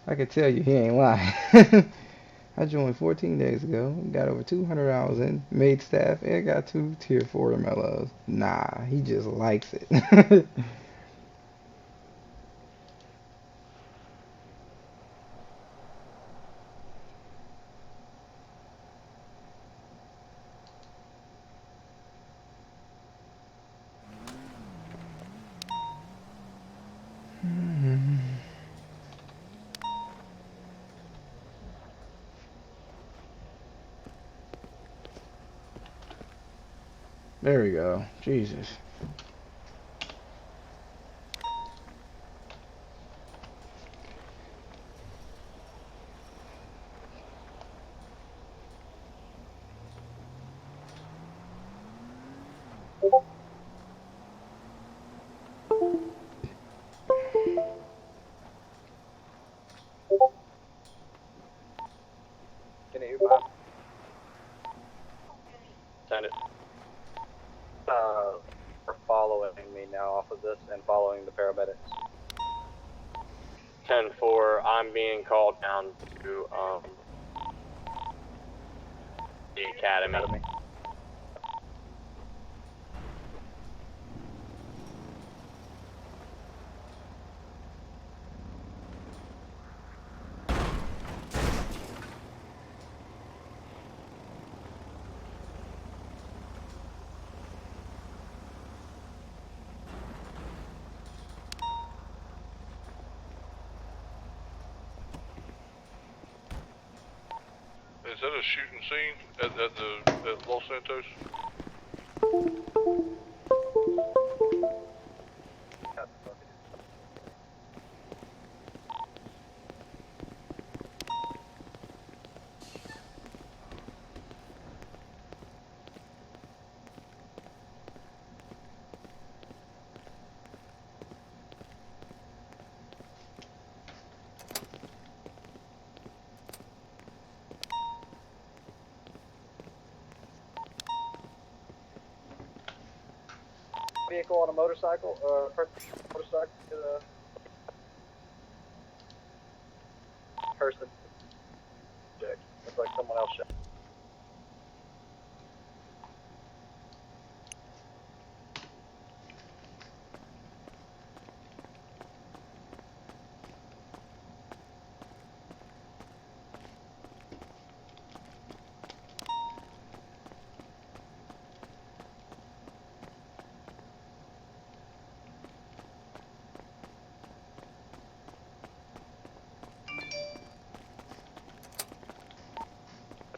I can tell you he ain't lying. I joined 14 days ago, got over 200 hours in, made staff, and got 2 tier 4 MLOs. Nah, he just likes it. There we go. Jesus. Can you hear me? Send it. Are following me now off of this and following the paramedics. 10-4, I'm being called down to the academy. Is that a shooting scene at Los Santos? Vehicle on a motorcycle or motorcycle to the person. Looks like someone else shot.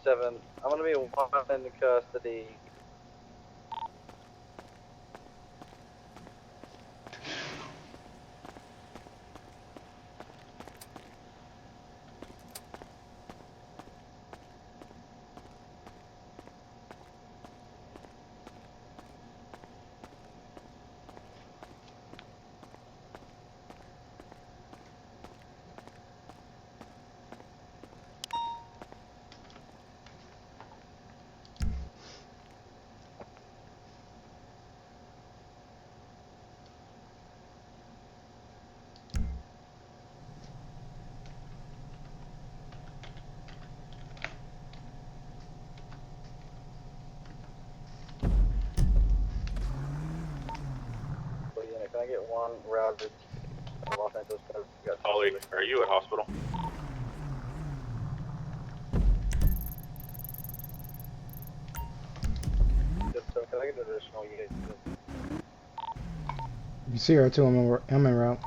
Seven. I'm gonna be one in custody. Can I get one routed to Los Angeles? Ollie, are you at hospital? Can I get an additional unit? You see her too, I'm en route.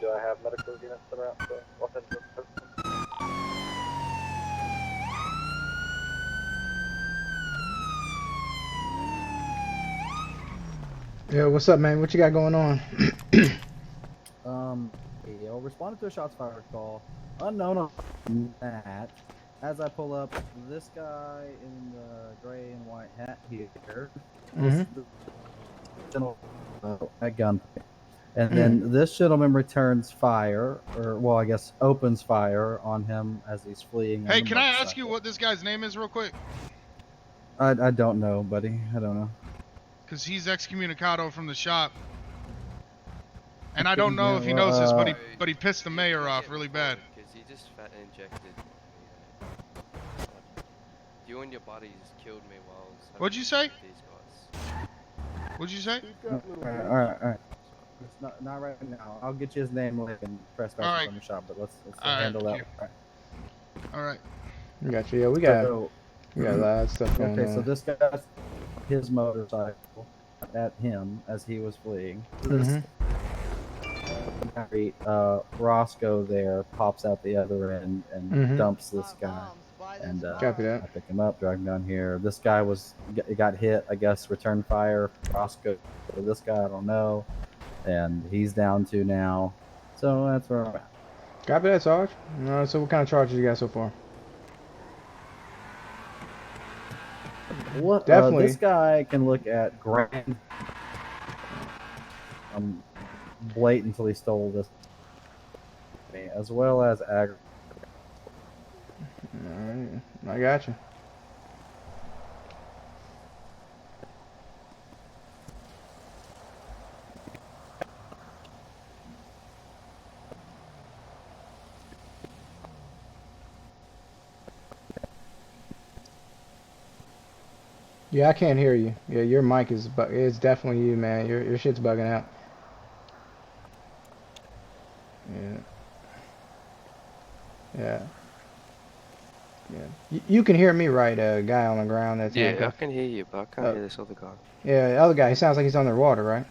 Do I have medical units that are out to Los Angeles. Yeah, what's up, man? What you got going on? Responded to a shots fired call. Unknown on that. As I pull up, this guy in the gray and white hat here. At gunpoint. And then this gentleman returns fire, or, well, I guess opens fire on him as he's fleeing. Hey, can I ask you what this guy's name is real quick? I don't know, buddy. I don't know. Because he's excommunicado from the shop. And I don't know if he knows this, but he pissed the mayor off really bad. Because he just fat injected me. You and your bodies killed me while I was What'd you say? these guys. What'd you say? Alright. It's not right now. I'll get you his name later and press back from the shop, but let's handle that. Alright. Gotcha. Yeah, we got a lot of stuff going on. Okay, so this guy's his motorcycle at him as he was fleeing. Roscoe there pops out the other end and dumps this guy. And Copy that. I pick him up, drag him down here. This guy got hit, I guess, return fire. Roscoe, this guy, I don't know. And he's down 2 now. So that's where I'm at. Copy that, Sarge. So what kind of charges you got so far? What? Definitely. This guy can look at grand. Blatantly stole this, as well as aggravated. Alright, I got you. Yeah, I can't hear you. Yeah, your mic is it's definitely you, man. Your shit's bugging out. Yeah. You can hear me, right? Guy on the ground. That's Yeah, I can hear you, but I can't hear this other guy. Yeah, the other guy. He sounds like he's underwater, right?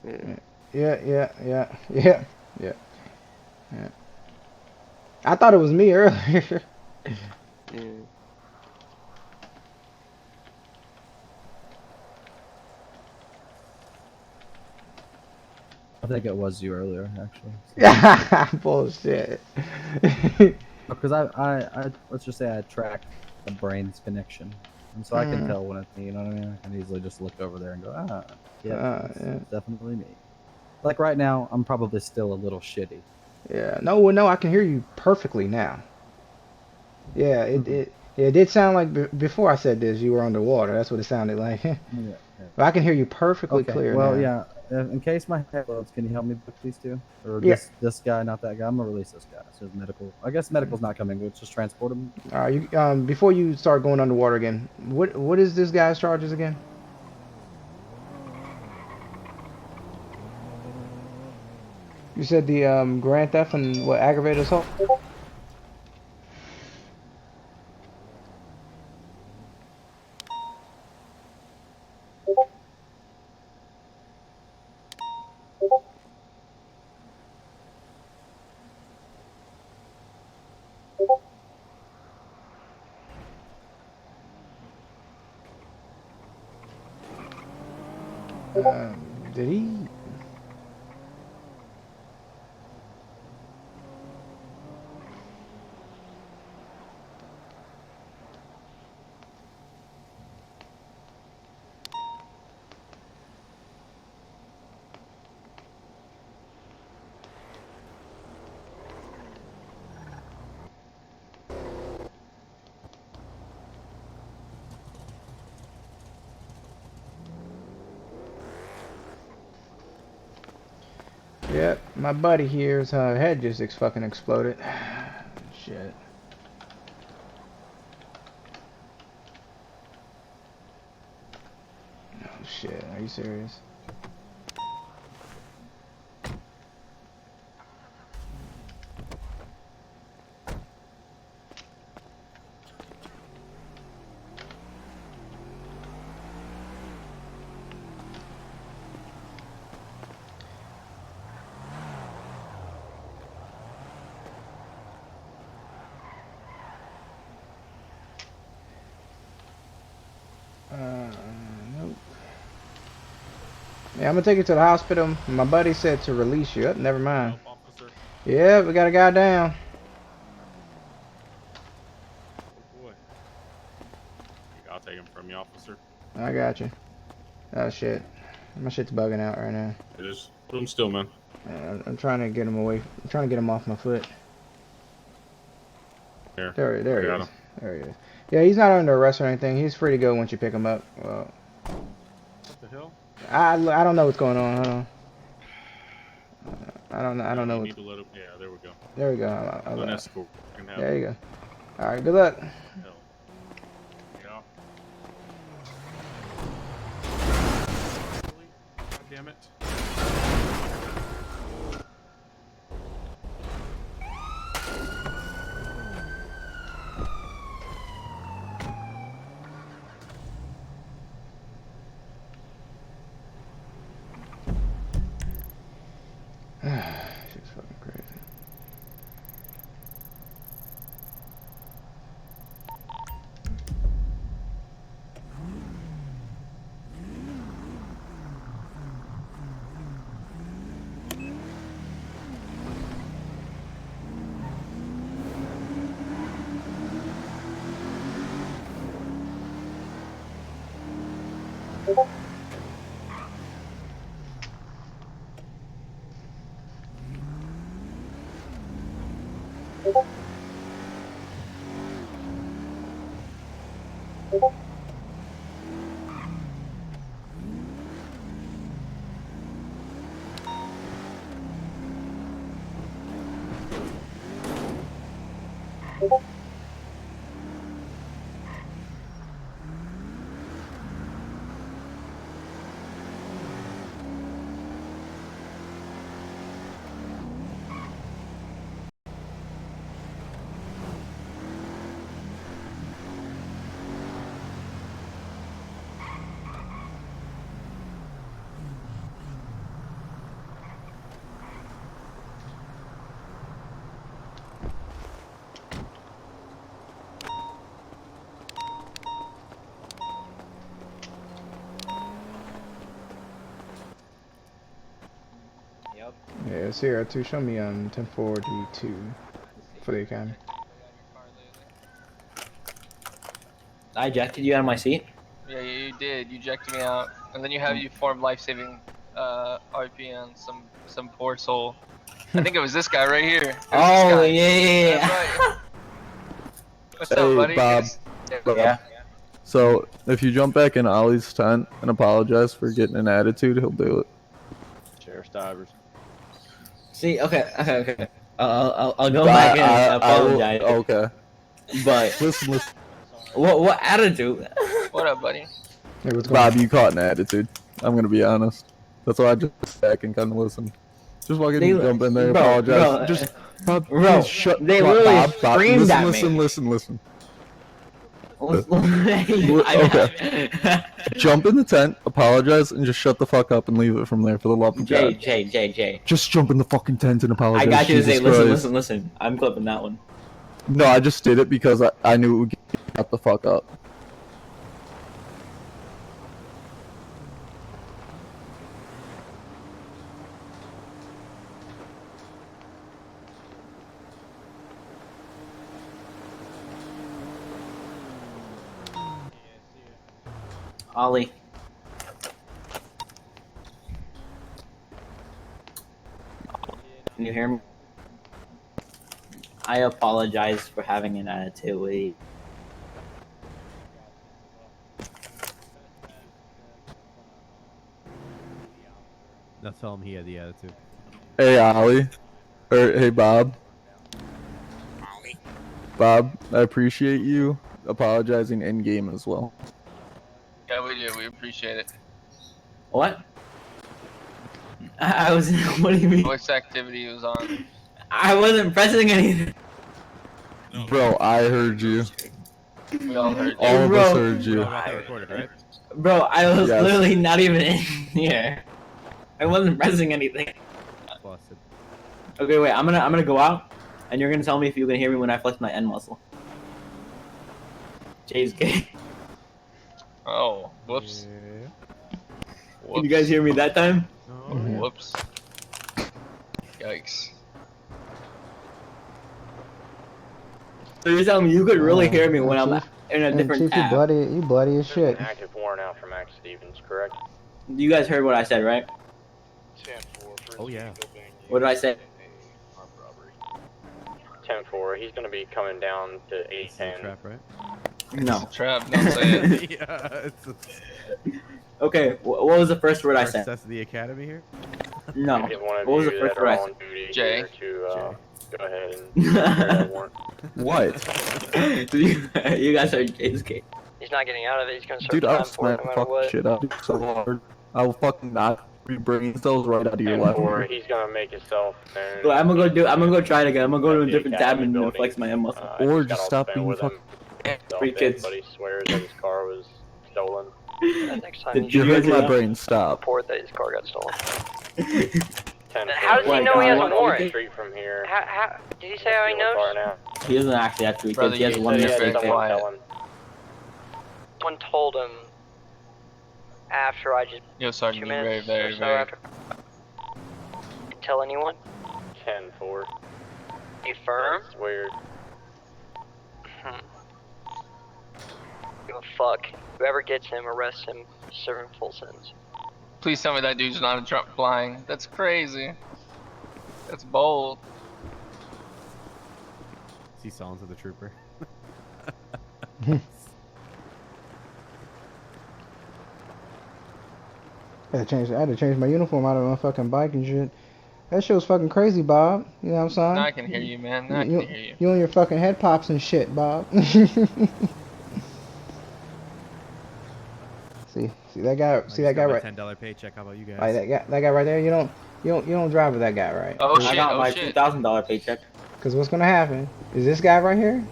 Yeah. Yeah. I thought it was me earlier. Yeah. I think it was you earlier, actually. Bullshit. Because I let's just say I track the brain's connection, and so I can tell when it's me. You know what I mean? I can easily just look over there and go, it's definitely me. Like right now, I'm probably still a little shitty. Yeah. No, I can hear you perfectly now. Yeah, it did sound like before I said this, you were underwater. That's what it sounded like. Yeah. But I can hear you perfectly clear Well, now. yeah. In case my head loads, can you help me book these two? Or this guy, not that guy? I'm gonna release this guy. So medical. I guess medical's not coming. We'll just transport him. All right. You before you start going underwater again, what is this guy's charges again? You said the grand theft and what, aggravated assault? Did he? Yep, my buddy here's head just fucking exploded. Shit. Oh shit, are you serious? Yeah, I'm gonna take you to the hospital. My buddy said to release you. Oh, never mind. Help, officer. Yeah, we got a guy down. Oh boy. I'll take him from you, officer. I got you. Oh shit, my shit's bugging out right now. Just put him still, man. I'm trying to get him away. I'm trying to get him off my foot. Here. There he Got is. him. There he is. Yeah, he's not under arrest or anything. He's free to go once you pick him up. Well, What the hell? I don't know what's going on. Hold on. I don't know. You What's, need to let him. Yeah, there we go. there we go. An escort. Can have There you go. All right. Good luck. hell. Yeah. God damn it. Shit's fucking crazy. Yep. Yeah, Sierra 2, show me on 1042 for the academy. I ejected you out of my seat. Yeah, you did. You ejected me out, and then you have you formed life-saving RP on some poor soul. I think it was this guy right here. It was this Oh guy. yeah. That's right. What's Hey, up, buddy? Bob. Yeah. So, if you jump back in Ollie's tent and apologize for getting an attitude, he'll do it. Sheriff Stivers. See, okay. I'll go back in and apologize. Okay. But Listen. what attitude? What up, buddy? Hey, what's going Bob, on? you caught an attitude. I'm gonna be honest. That's why I just sat back and kind of listen. Just fucking They- jump in there, bro, apologize. bro, Just, Bob, bro, please shut they Bob, literally Bob, screamed listen, at listen, me. listen. Okay. Jump in the tent, apologize, and just shut the fuck up and leave it from there for the love of God. Jay. Just jump in the fucking tent and apologize. I got you to Jesus say, Christ. listen. I'm clipping that one. No, I just did it because I knew it would get shut the fuck up. Ollie. Can you hear me? I apologize for having an attitude with you. Now tell him he had the attitude. Hey, Ollie. Or, hey, Bob. Bob, I appreciate you apologizing in-game as well. Yeah, we do. We appreciate it. What? I was. What do you mean? Voice activity was on. I wasn't pressing anything. Bro, I heard you. We all heard you. All of Bro. us heard You you. all got that recorded, right? Bro, I was Yes. literally not even in here. I wasn't pressing anything. Busted. Okay, wait. I'm gonna go out, and you're gonna tell me if you can hear me when I flex my end muscle. Jay's gay. Oh, whoops. Can you guys hear me that time? Whoops. Yikes. So you're telling me you could really hear me when I'm Chief, in a different Chief, tab? you bloody as shit. An active warrant out for Max Stevens, correct? You guys heard what I said, right? 10-4. Oh, yeah. What did I say? 10-4. He's gonna be coming down to This is a 810. trap, right? No. Trap, don't say it. Yeah, it's Okay, what was the first word I first said? test of the academy here. No. Get one of What was you the first that word are I on said? duty Jay. here to go ahead and prepare that warrant. What? You guys are Jay's game. He's not getting out of it. He's gonna serve Dude, I'll time for it smack no the matter fucking what. shit out of you so hard. I will fucking knock your brain cells right out of your left 10-4. ear. He's gonna make himself known. So I'm gonna go try it again. I'm gonna go to a The different tab academy and building. flex my M muscle. Or He's got just all stop the being with him. Free kids. But he swears that his car was stolen. Next time Did You're you guys hurting hear my that? brain, stop. report that his car got stolen. 10-4. How does he know he has a warrant? Street from here. How did he say how he knows? He doesn't actually have 3 Brother, kids. He has you one said missing. very quiet. Someone told him after I just Yo, Sergeant, 2 you very, minutes or very, so very. after. Tell anyone? 10-4. You firm? That's weird. Give a fuck. Whoever gets him, arrest him, serve him full sentence. Please tell me that dude's not a drunk flying. That's crazy. That's bold. Is he selling to the trooper? I had to change my uniform out of my fucking bike and shit. That shit was fucking crazy, Bob. You know what I'm saying? Now I can hear you, man. Now I can hear you. You and your fucking head pops and shit, Bob. see that guy. See that guy right. $10 paycheck. How about you guys? Like that guy right there. You don't drive with that guy, right? Oh shit! I got Oh my shit! $2,000 paycheck. Because what's gonna happen is this guy right here.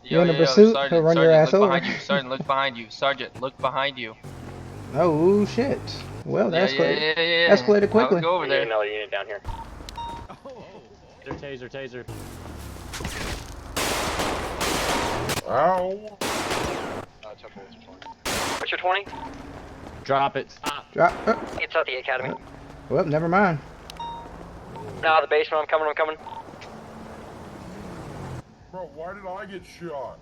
Yo, in a yo, pursuit, Sergeant, he'll run your Sergeant, ass look over. behind you. Sergeant, look behind you. Sergeant, look behind you. Oh shit. Well, that escalated. Yeah. Escalated quickly. I would go over there. Another unit down here. Taser. Ow. What's your 20? Drop it. Drop. It's at the academy. Well, never mind. No, the basement. I'm coming. Bro, why did I get shot?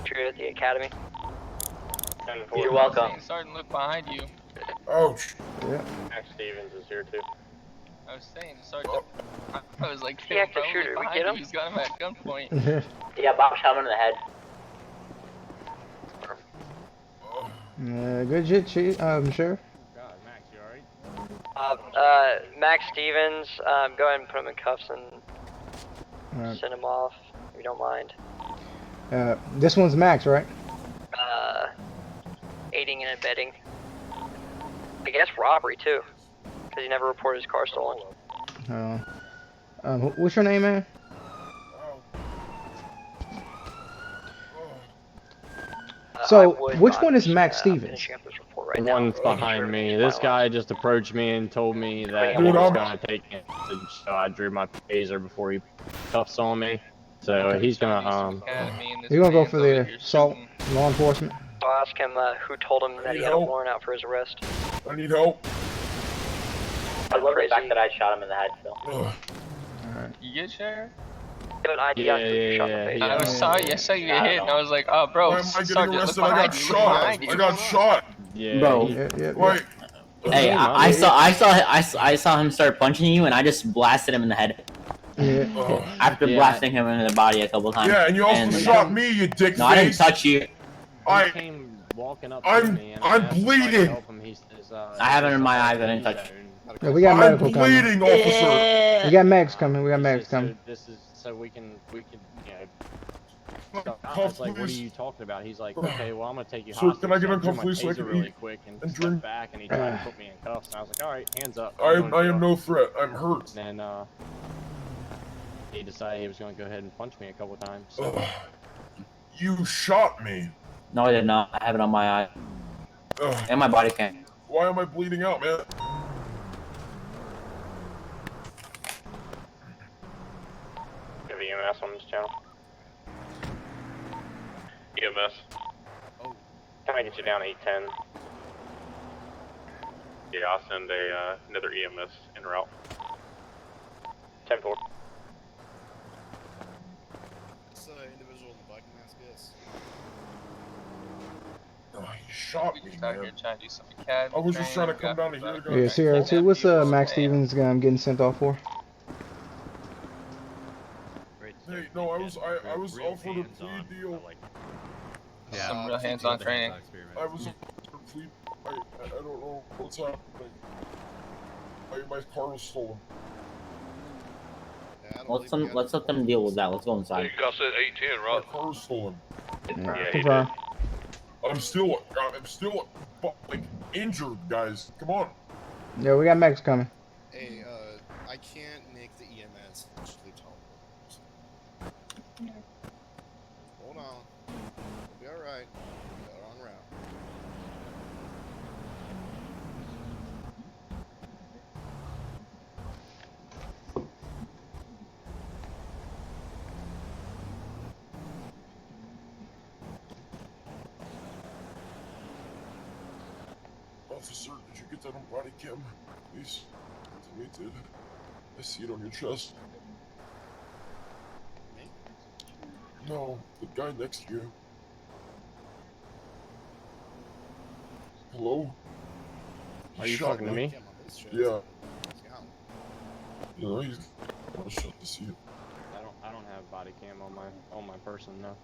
Treated at the academy. 10-4. You're welcome. Sergeant, look behind you. Ouch. Yeah. Max Stevens is here too. I was saying, Sergeant. I was like, The active bro, shooter, look we behind get you. him? He's got him at gunpoint. Yeah, Bob shot him in the head. Good shit, Chief. Sheriff. God, Max, you alright? Max Stevens. Go ahead and put him in cuffs and Alright. send him off if you don't mind. This one's Max, right? Aiding and abetting. I guess robbery too, because he never reported his car stolen. What's your name, man? So, which one is Max Stevens? Finishing up this report right The now. one's behind me. This guy just approached me and told me that he Dude, was I'm- gonna take it. So I drew my taser before he cuffs on me. So he's gonna You're gonna go for the assault, law enforcement. I'll ask him who told him that he had a warrant out for his arrest. I need help. I love the fact that I shot him in the head, Phil. Ugh. You get Sheriff? Give an ID on who you shot in the face. I saw you get hit, and I was like, oh, bro, Why am I getting Sergeant, look arrested? I got behind you. Look shot. behind you. I got shot. yeah. Bro. Wait. Hey, I saw him start punching you, and I just blasted him in the head. Ugh. After blasting him in the body a couple times. Yeah, and you also shot me, you dick No, I didn't face. touch you. I- came walking up I'm- to me and I'm I asked if I could bleeding. help him. He says, I have it in my eyes. I didn't touch you. Yeah, we got I'm medical coming. bleeding, officer. We got Max coming. We got He Max says, coming. So this is so we can you know. So I was like, what are you talking about? He's like, okay, well, I'm gonna take you Sir, hostage. can I get So a drew cuff, my please, so I taser can really eat quick and and stepped drink? back, and he tried to put me in cuffs. And I was like, all right, hands up. I am no threat. I'm hurt. And then he decided he was gonna go ahead and punch me a couple times. So. Ugh. You shot me. No, I did not. I have it on my eye Ugh. and my body cam. Why am I bleeding out, man? Have EMS on this channel? EMS. Can I get you down 810? Yeah, I'll send another EMS en route. 10-4. Individual in the Viking mask, yes. Oh, he shot We me, just out here man. trying to do some academy I was just trying to training, come down to here, got Yeah, guys. Sierra 2, what's Max Stevens getting sent off for? Hey, no, I was offered a plea deal. some real hands-on training. I was offered a plea. I don't know what's happening. My car was stolen. Let's let them deal with that. Let's go inside. You got said 810, right? My car was stolen. Yeah, confirm. I'm still like injured, guys. Come on. Yeah, we got Max coming. Hey, I can't make the EMS actually tall. Hold on. We'll be alright. Got on route. Officer, did you get that on body cam? Please. I did. I see it on your chest. Me? No, the guy next to you. Hello? Are you talking to me? Yeah. No, he's I shot to see it. I don't have body cam on my person, no.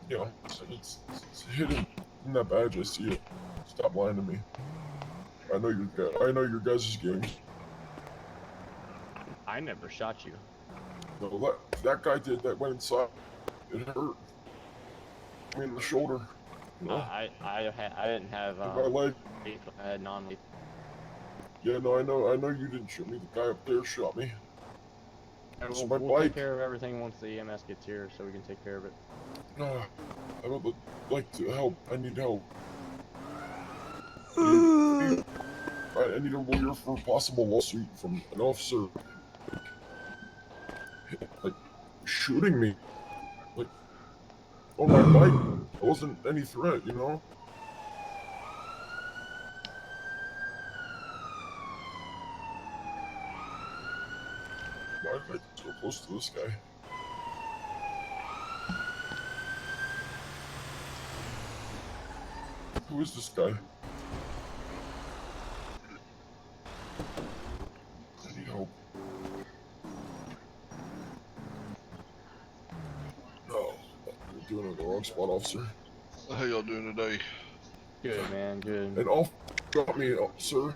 Yeah, it's hidden in that badge. I see it. Stop lying to me. I know your guys' games. I never shot you. No, that guy did. That went inside. It hurt me in the shoulder. No. I didn't have my leg. I had non-lethal. Yeah, no, I know you didn't shoot me. The guy up there shot me. We'll take care of everything once the EMS gets here, so we can take care of it. No, I would like to help. I need help. I need a lawyer for a possible lawsuit from an officer. Like, shooting me. Like, on my bike. It wasn't any threat, you know? Why did I get so close to this guy? Who is this guy? I need help. No, you're doing it in the wrong spot, officer. How y'all doing today? Good, man, good. And off got me, sir.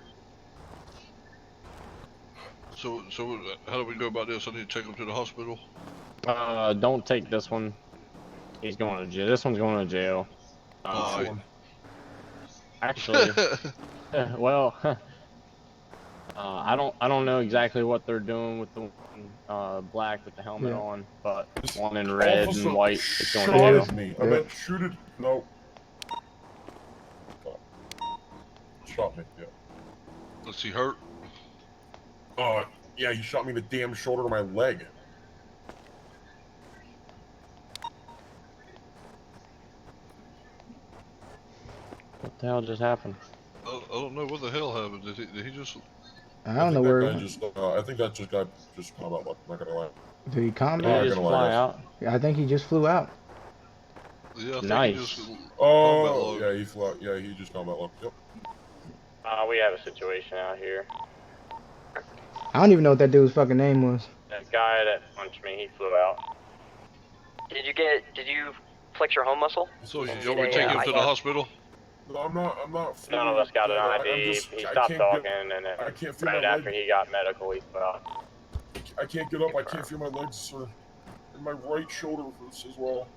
So how do we go about this? I need to take him to the hospital. Don't take this one. He's going to jail. This one's going to jail. Actually, well, I don't know exactly what they're doing with the one black with the helmet on, but one in red and white is going to jail. Me. I meant shoot it. No. Shot me. Yeah. Was he hurt? Yeah, he shot me in the damn shoulder to my leg. What the hell just happened? I don't know what the hell happened. Did he just? I don't know where. I think that guy just combat. Like, I'm not gonna lie. Did he combat? Did he just fly out? Yeah, I think he just flew out. Yeah, I think nice. he just yeah, he flew. Yeah, he just combat log. Yep. We have a situation out here. I don't even know what that dude's fucking name was. That guy that punched me, he flew out. Did you flex your home muscle? So y'all want to take him to the hospital? No, I'm not. None of us got an ID. He stopped talking, and then I can't feel right my after leg. he got medical, he flew out. I can't get up. I can't feel my legs, sir. And my right shoulder hurts as well.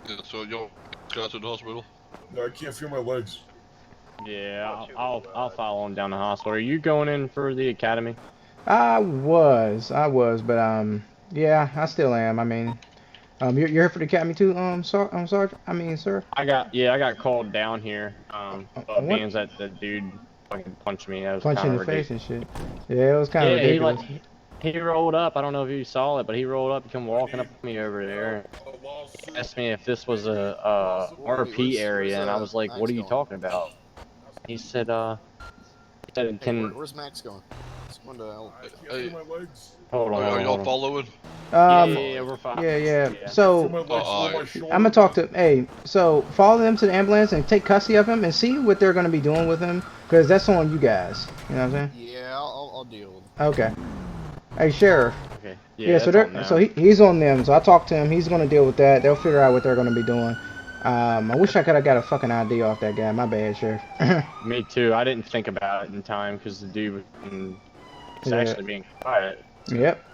Yeah, so y'all got to the hospital? No, I can't feel my legs. Yeah, I'll follow him down the hospital. Are you going in for the academy? I was, but yeah, I still am. I mean, you're here for the academy too, Sergeant? I mean, sir. I got called down here. Being that the dude fucking punched me. That was Punch kind in of the ridiculous. face and shit. Yeah, it was kind of ridiculous. He rolled up. I don't know if you saw it, but he rolled up and come walking up to me over there. Asked me if this was a RP area, and I was like, "What are you talking about?" He said, Hey, "Can where's Max going? He's going to Hey, hold on, are y'all hold on." following? Yeah, we're fine. Yeah. Yeah. So I'm gonna talk to. Hey, so follow them to the ambulance and take custody of him and see what they're gonna be doing with him, because that's on you guys. You know what I'm saying? Yeah, I'll deal with it. Okay. Hey, Sheriff. Okay. Yeah, so that's on they're so them. he's on them. So I talked to him. He's gonna deal with that. They'll figure out what they're gonna be doing. I wish I could have got a fucking ID off that guy. My bad, Sheriff. Me too. I didn't think about it in time because the dude was Yeah. actually being quiet. So, Yep.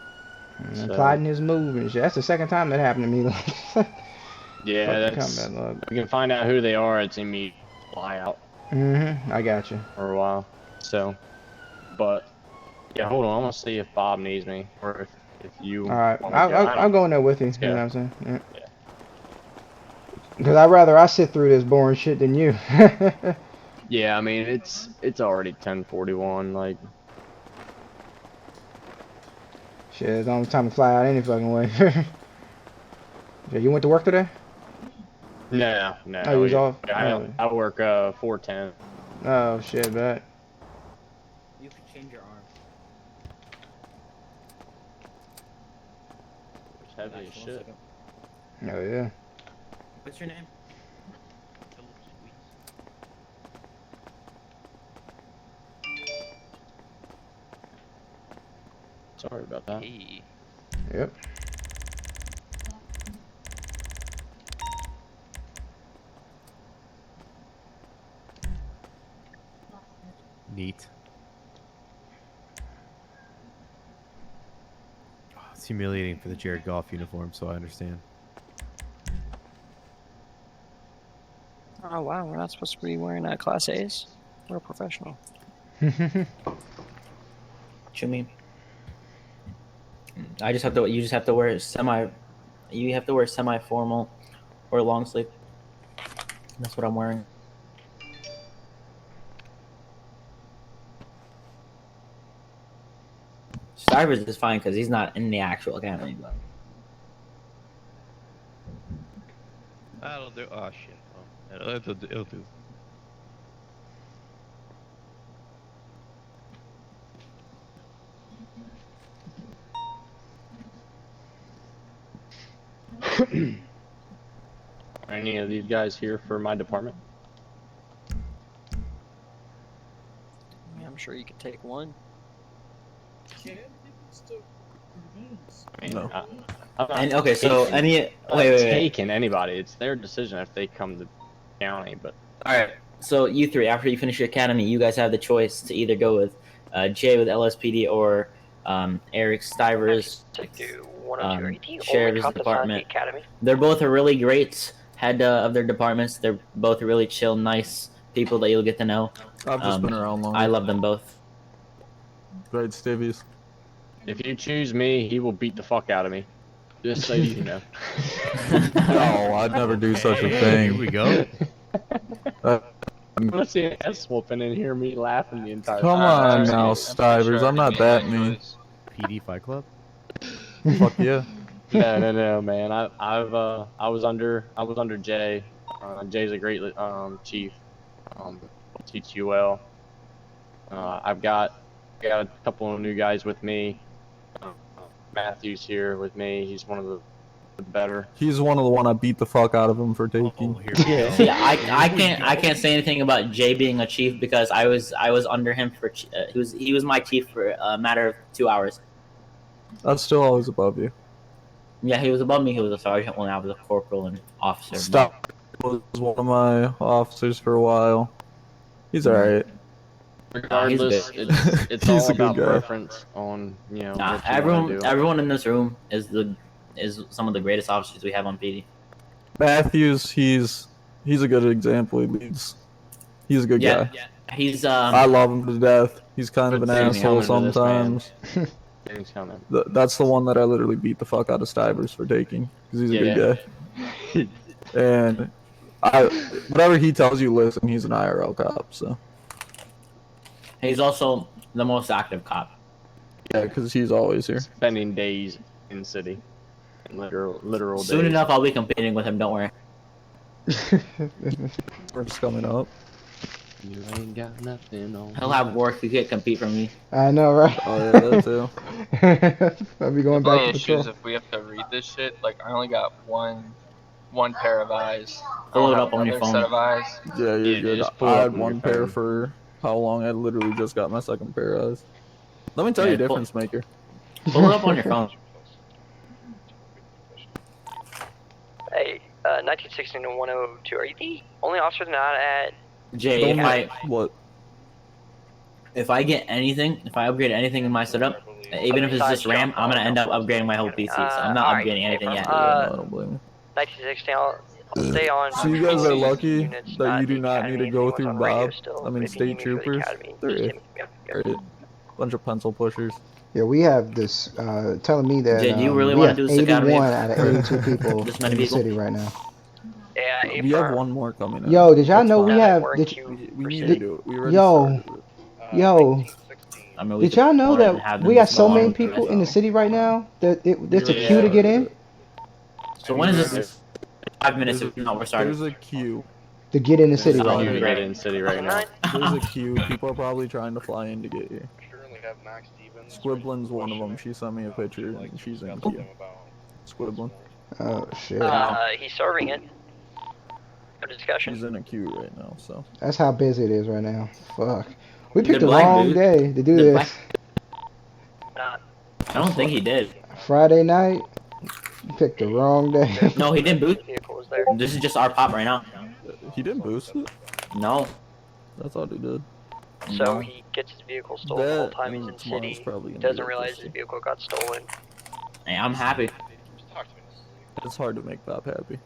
And plotting his move and shit. That's the second time that happened to me. yeah, Fucking that's. combat log. We can find out who they are. It's immediate fly out I got you. for a while. So, but yeah, hold on. I'm gonna see if Bob needs me or if you. All right, want me to go. I'll go in there with you. You Yeah. know what I'm saying? Yeah. Because I'd rather I sit through this boring shit than you. Yeah, I mean it's already 10:41. Like, shit, it's only time to fly out any fucking way. Yeah, you went to work today? no. Oh, you was off? I work 410. Oh shit, bet. You can change your arm. It's heavy as shit. Oh yeah. What's your name? Sorry about that. Yep. Neat. Oh, it's humiliating for the Jared Goff uniform, so I understand. Oh wow, we're not supposed to be wearing Class A's. We're a professional. What you mean? I just have to. You just have to wear semi. You have to wear semi-formal or long sleeve. That's what I'm wearing. Stivers is fine because he's not in the actual academy, but. That'll do. Oh shit. Oh, it'll do. Are any of these guys here for my department? Yeah, I'm sure you could take one. I mean, No. I'm not And okay, so taking- any I'm not wait. taking anybody. It's their decision if they come to the county. But All right. So you three, after you finish your academy, you guys have the choice to either go with Jay with LSPD or Eric Stivers, To do 102 AD, only Sheriff's cop that's not at the Department. academy. They're both a really great head of their departments. They're both really chill, nice people that you'll get to know. I've just been around long. I love them both. Great Stevie's. if you choose me, he will beat the fuck out of me. Just so you know. No, I'd never do such a thing. Here we go. I'm gonna see an ass whooping and hear me laughing the entire Come time. on now, Stivers. I'm not that mean. PD Fight Club. Fuck yeah. No, man. I was under Jay. Jay's a great chief. Teach you well. I've got a couple of new guys with me. Matthew's here with me. He's one of the better. He's one of the one I beat the fuck out of him for taking. See, I can't say anything about Jay being a chief because I was under him for he was my chief for a matter of 2 hours. That's still always above you. Yeah, he was above me. He was a sergeant when I was a corporal and officer. Stop was one of my officers for a while. He's alright. Regardless, good. it's He's all a good about guy. preference on what you wanna do. Everyone in this room is some of the greatest officers we have on PD. Matthews, he's a good example. He's a good guy. Yeah. He's I love him to death. He's kind of an Things asshole coming to this man. sometimes. Things coming. That's the one that I literally beat the fuck out of Stivers for taking because he's a good guy. And whatever he tells you, listen. He's an IRL cop, so he's also the most active cop. Yeah, because he's always here. Spending days in city. Literal Soon days. enough, I'll be competing with him. Don't worry. Work's coming up. You ain't got nothing on. He'll have work. He can't compete from me. I know, right? Oh yeah, that too. I'll be going back to Issues patrol. if we have to read this shit. Like I only got one pair of eyes. Pull it I don't up have on your another phone. set of eyes. Yeah, you're Yeah, good. just pull I it up had on your one pair phone. for how long? I literally just got my second pair of eyes. Let me tell you, Yeah, difference maker. Pull it up on your phone. Hey, 1916 to 102. Are you the only officer not at? Jay, What? if I get anything, if I upgrade anything in my setup, even if it's just RAM, I'm gonna end up upgrading my whole PC. So I'm not Alright, upgrading anything yet. Yeah, no, I don't blame you. 1916. I'll stay on. So you guys are lucky units, that you do the not need to academy. go If anyone's through on radio Bob. still, I mean, if you need state me for the troopers. academy, They're just it. hit me up. They're it. Bunch of pencil pushers. Yeah, we have this telling me that Jay, do you really we want have to do this academy? 81 out of 82 people This in many the people? city right now. Yeah, We have one more coming in. Yo, did y'all That's know fine. we have? We're in Did, queue We for need city. to do it. We already yo, started it. yo, I mean, we did y'all could know pull it and that have we them got so go many on people with in the it. city right now that it's a We queue to get already in? started it. So when is this? 5 minutes. There's No, we're starting. There's a queue. To get in the There's city a right queue now. to Get in city right now. There's a queue. People are probably trying to fly in to get here. Currently have Max Stevens. Squibblin's one of them. She sent me a picture and she's in queue. Squiblin. Oh shit. He's serving it. No discussion. She's in a queue right now, so. That's how busy it is right now. Fuck. We picked Did the Black wrong boot? day to do Did this. Black- Not. I don't think he did. Friday night. We picked the wrong day. No, he didn't boot. The vehicle was there. This is just our pop right now. He didn't boost it? No. I thought he did. So No. he gets his vehicle stolen the whole That, time he's in tomorrow's city. probably gonna Doesn't be realize interesting. his vehicle got stolen. Hey, I'm happy. It's hard to make Bob happy.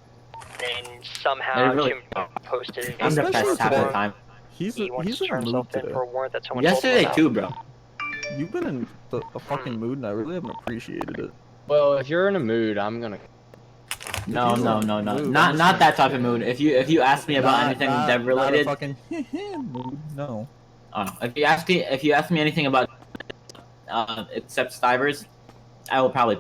Then somehow They really- Jim posted it. I'm Especially depressed half the today. time. He's He wants he's to in turn a mood himself in today. for a warrant that someone told Yesterday him about. too, bro. You've been in a fucking mood and I really haven't appreciated it. Well, if you're in a mood, I'm gonna. No, If you no, want no, no. mood, Not I'm not just that type saying. of mood. If you ask me about anything dev related, Not a fucking mood. No. if you ask me anything about except Stivers, I will probably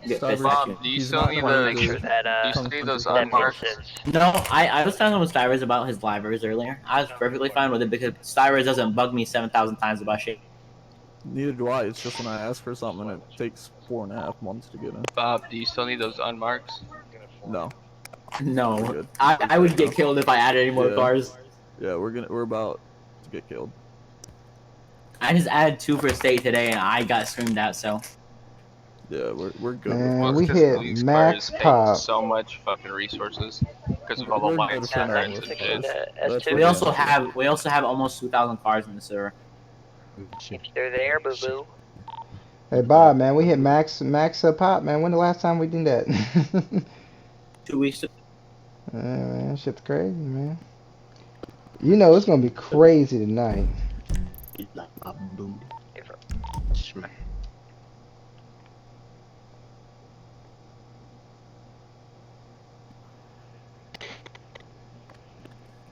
get pissed at you. Bob, do you He's still not need gonna the? Make sure that Do you still need those that unmarked? misses. No, I was telling him with Stivers about his livers earlier. I was perfectly fine with it because Stivers doesn't bug me 7,000 times about shit. Neither do I. It's just when I ask for something, it takes 4.5 months to get in. Bob, do you still need those unmarked? No. No, Good. I would get killed if I added any more Yeah. cars. Yeah, we're about to get killed. I just added 2 for state today and I got screamed at. So Yeah, we're good. Man, Well, we it's 'cause hit police max cars take pop. so much fucking resources because of all the We're good lights for and now, turns and let's shit. That's S2. we also have almost 2,000 cars in the server. If they're there, boo boo. Hey Bob, man, we hit max pop, man. When the last time we did that? 2 weeks. Man, shit's crazy, man. You know it's gonna be crazy tonight.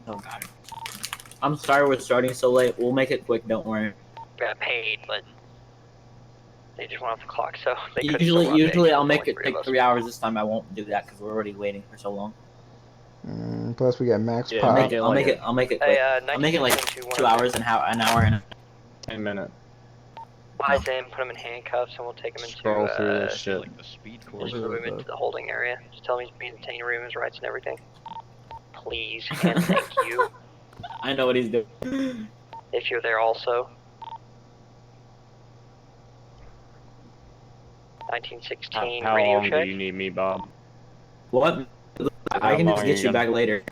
Oh god. I'm sorry we're starting so late. We'll make it quick. Don't worry. Got paid, but they just went off the clock, so they couldn't still Usually run days. I'll There's make only it 3 take of us. 3 hours this time. I won't do that because we're already waiting for so long. Plus we got max Yeah, pop. I'll make it quick. Hey, I'll make it like 1922, 2 hours and an hour and 10 minutes. Buys in, put him in handcuffs, and we'll take him into Scroll through this shit. Like the speed just course. move him into the holding area. Just tell him he's being detained, room his rights and everything. Please and thank you. I know what he's doing. If you're there also. 1916 How radio long do check. you need me, Bob? What? I How can long just are get you you gonna- back later.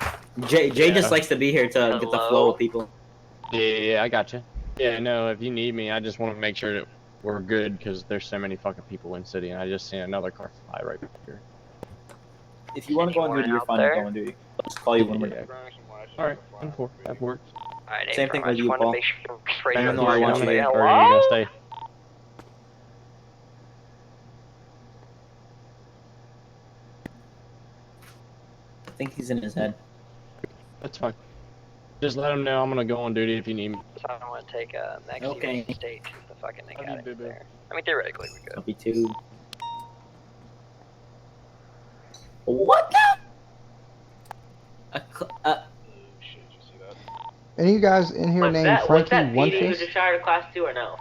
Jay just likes to be here to get the flow of people. Yeah, I got you. Yeah, no, if you need me, I just want to make sure that we're good because there's so many fucking people in city, and I just seen another car fly right back here. If you want to go on duty, you're fine to go on duty. I'll just call you when we're there. Alright, that works. Alright, Same thing I with just you, wanted to Paul. make sure we're straight Sam, up are you here. gonna Say stay? Or hello? are you gonna stay? I think he's in his head. That's fine. Just let him know I'm gonna go on duty if you need me. so I don't want to take Maxie Okay. to state to the fucking Love you, academy boo-boo. there. I mean, theoretically we could. Copy 2. What now? Any of you guys in here named Frankie One PD who Fist? just shot a class 2 or no?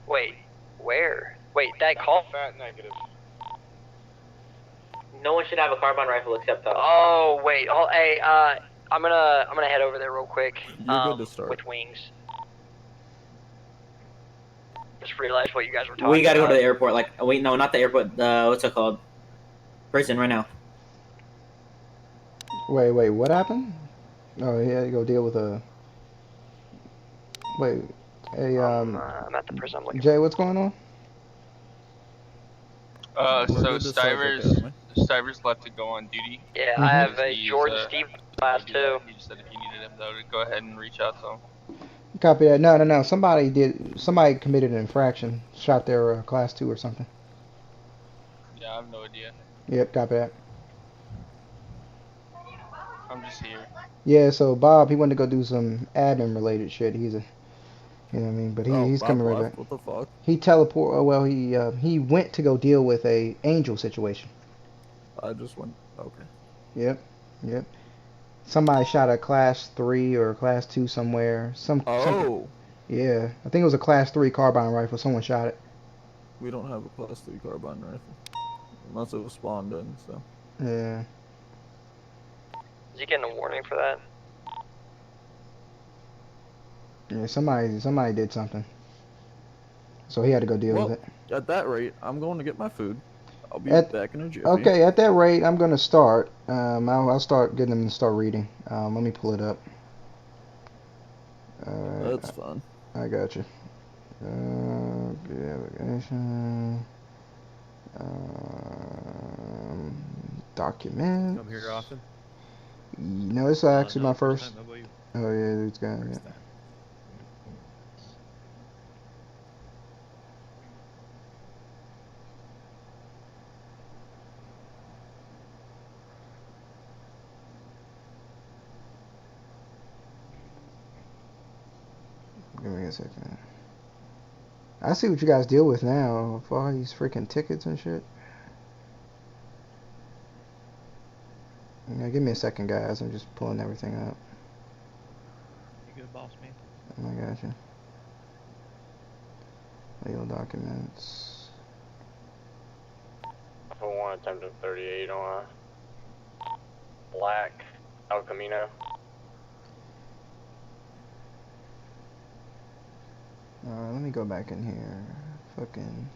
Wait, where? Wait, that call? Fat negative. No one should have a carbine rifle except us. Oh wait, hey, I'm gonna head over there real quick. You're good to start. With wings. Just realized what you guys were talking about. We gotta go to the airport. Like, wait, no, not the airport. What's it called? Prison right now. Wait, what happened? Oh, yeah, you go deal with a. Wait, hey, I'm at the prison. I'm looking. Jay, what's going on? So Stivers left to go on duty. Yeah, I have a Jordan Steve class too. He just said if you needed him though, to go ahead and reach out to him. Copy that. No. Somebody committed an infraction, shot their class 2 or something. Yeah, I have no idea. Yep, copy that. I'm just here. Yeah, so Bob, he wanted to go do some admin related shit. He's a, you know what I mean, but he's Bob coming right left? back. What the fuck? He he went to go deal with a angel situation. I just went. Okay. Yep. Somebody shot a class 3 or a class 2 somewhere. Oh. Yeah, I think it was a class 3 carbine rifle. Someone shot it. We don't have a class 3 carbine rifle. Unless it was spawned in, so. Yeah. Is he getting a warning for that? Yeah, somebody did something. So he had to go deal with it. At that rate, I'm going to get my food. I'll be back in a jiffy. Okay, at that rate, I'm going to start. I'll start getting them to start reading. Let me pull it up. That's fun. I got you. Document. Come here often? No, it's actually no, my first. How about you? Oh yeah, it's got it. Give me a second. I see what you guys deal with now. For all these freaking tickets and shit. Yeah, give me a second, guys. I'm just pulling everything up. You good, boss man? I got you. Legal documents. For 1 attempted 38 on a black El Camino. Let me go back in here. Fucking.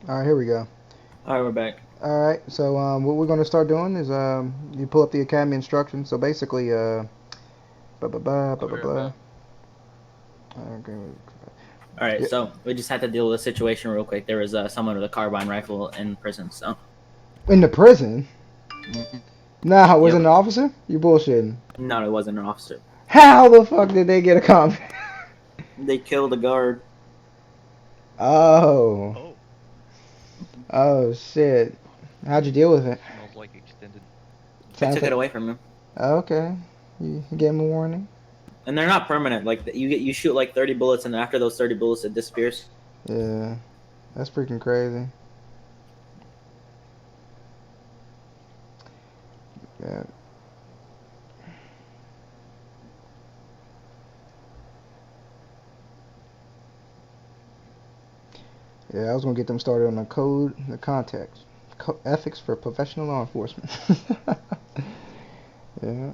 Alright, here we go. Alright, we're back. Alright, so what we're going to start doing is you pull up the academy instructions. So basically, Okay. Alright, so we just had to deal with a situation real quick. There was someone with a carbine rifle in prison, so. In the prison? Mm-hmm. Nah, was it an officer? You bullshitting. No, it wasn't an officer. How the fuck did they get a comp? They killed a guard. Oh. Oh shit. How'd you deal with it? Smells like extended. I took it away from him. Okay. You gave him a warning? And they're not permanent. Like you shoot like 30 bullets, and after those 30 bullets, it disappears. Yeah. That's freaking crazy. Yeah. Yeah, I was gonna get them started on the context, ethics for professional law enforcement. Yeah.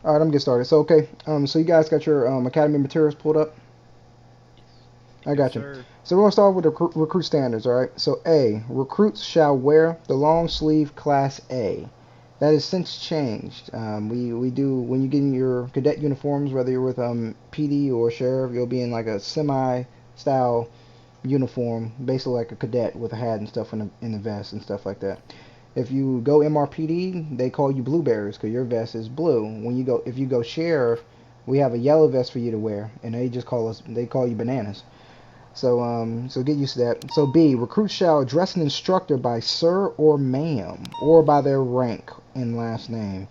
All right, I'm gonna get started. So okay, so you guys got your academy materials pulled up? I got you. Sir. So we're gonna start with the recruit standards. All right. So A, recruits shall wear the long sleeve class A. That has since changed. We do when you get in your cadet uniforms, whether you're with PD or sheriff, you'll be in like a semi style uniform, basically like a cadet with a hat and stuff in the vest and stuff like that. If you go MRPD, they call you blueberries because your vest is blue. If you go sheriff, we have a yellow vest for you to wear, and they call you bananas. So get used to that. So B, recruits shall address an instructor by sir or ma'am, or by their rank and last name.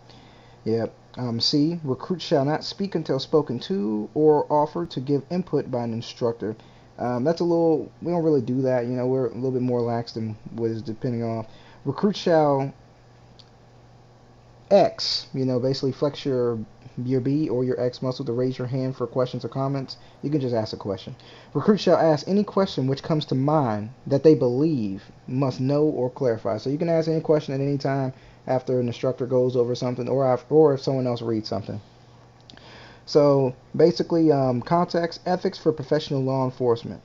Yep. C, recruits shall not speak until spoken to or offered to give input by an instructor. That's a little, we don't really do that. We're a little bit more lax than what is depending on. Recruits shall X, basically flex your B or your X muscle to raise your hand for questions or comments. You can just ask a question. Recruits shall ask any question which comes to mind that they believe must know or clarify. So you can ask any question at any time after an instructor goes over something or if someone else reads something. So basically, context, ethics for professional law enforcement.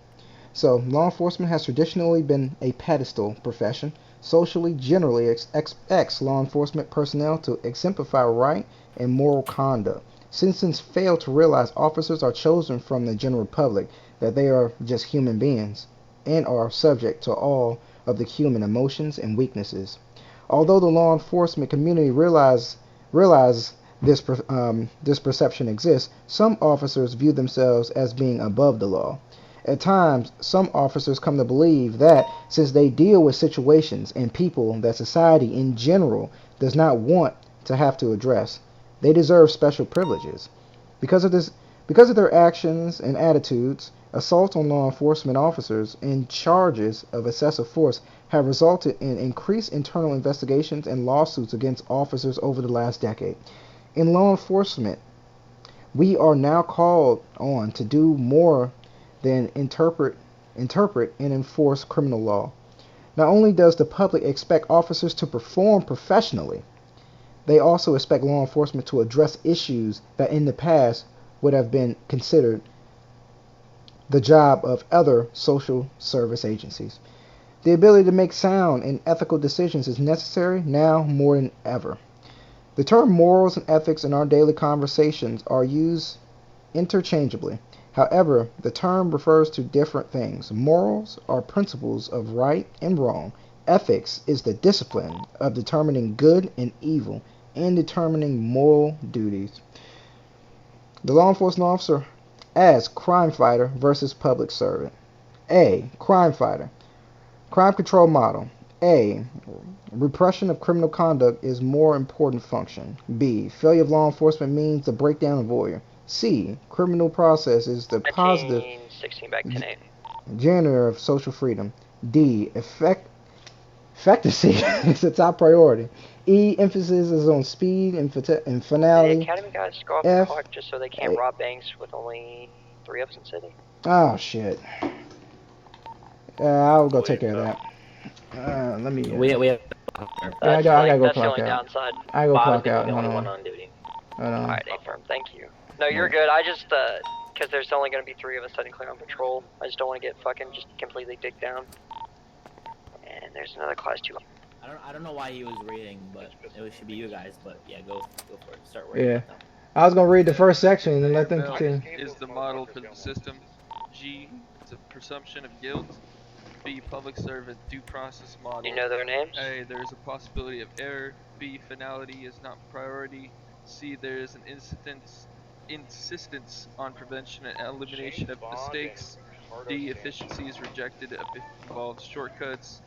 So law enforcement has traditionally been a pedestal profession. Socially, generally expects law enforcement personnel to exemplify right and moral conduct. Citizens fail to realize officers are chosen from the general public, that they are just human beings, and are subject to all of the human emotions and weaknesses. Although the law enforcement community realize this perception exists, some officers view themselves as being above the law. At times, some officers come to believe that since they deal with situations and people that society in general does not want to have to address, they deserve special privileges. Because of their actions and attitudes, assault on law enforcement officers and charges of excessive force have resulted in increased internal investigations and lawsuits against officers over the last decade. In law enforcement, we are now called on to do more than interpret and enforce criminal law. Not only does the public expect officers to perform professionally, they also expect law enforcement to address issues that in the past would have been considered the job of other social service agencies. The ability to make sound and ethical decisions is necessary now more than ever. The term morals and ethics in our daily conversations are used interchangeably. However, the term refers to different things. Morals are principles of right and wrong. Ethics is the discipline of determining good and evil and determining moral duties. The law enforcement officer as crime fighter versus public servant. A. Crime fighter. Crime control model. A. Repression of criminal conduct is more important function. B. Failure of law enforcement means the breakdown of order. C. Criminal process is the positive 16 back 10-8. genre of social freedom. D. Efficacy is the top priority. E. Emphasis is on speed and finality. The academy guys go off F, the clock just so they can't rob banks with only 3 of us in city. Oh shit. I'll go take care of that. Let me. We have. Yeah, I gotta go that's the clock only out. downside. I go I clock would be out. the Hold only on. one on duty. Hold on. Alright, A-firm, thank you. No, you're good. I just, because there's only going to be 3 of us technically on patrol. I just don't want to get fucking just completely digged down. And there's another class 2. I don't know why he was reading, but it should be you guys. But yeah, go for it. Start worrying Yeah. about them. I was gonna read the first section and let them Bell continue. is the model for the system. G is a presumption of guilt. B, public servant due process model. Do you know their names? A, there is a possibility of error. B, finality is not priority. C, there is an insistence on prevention and elimination of mistakes. D, efficiency is rejected if it involves shortcuts.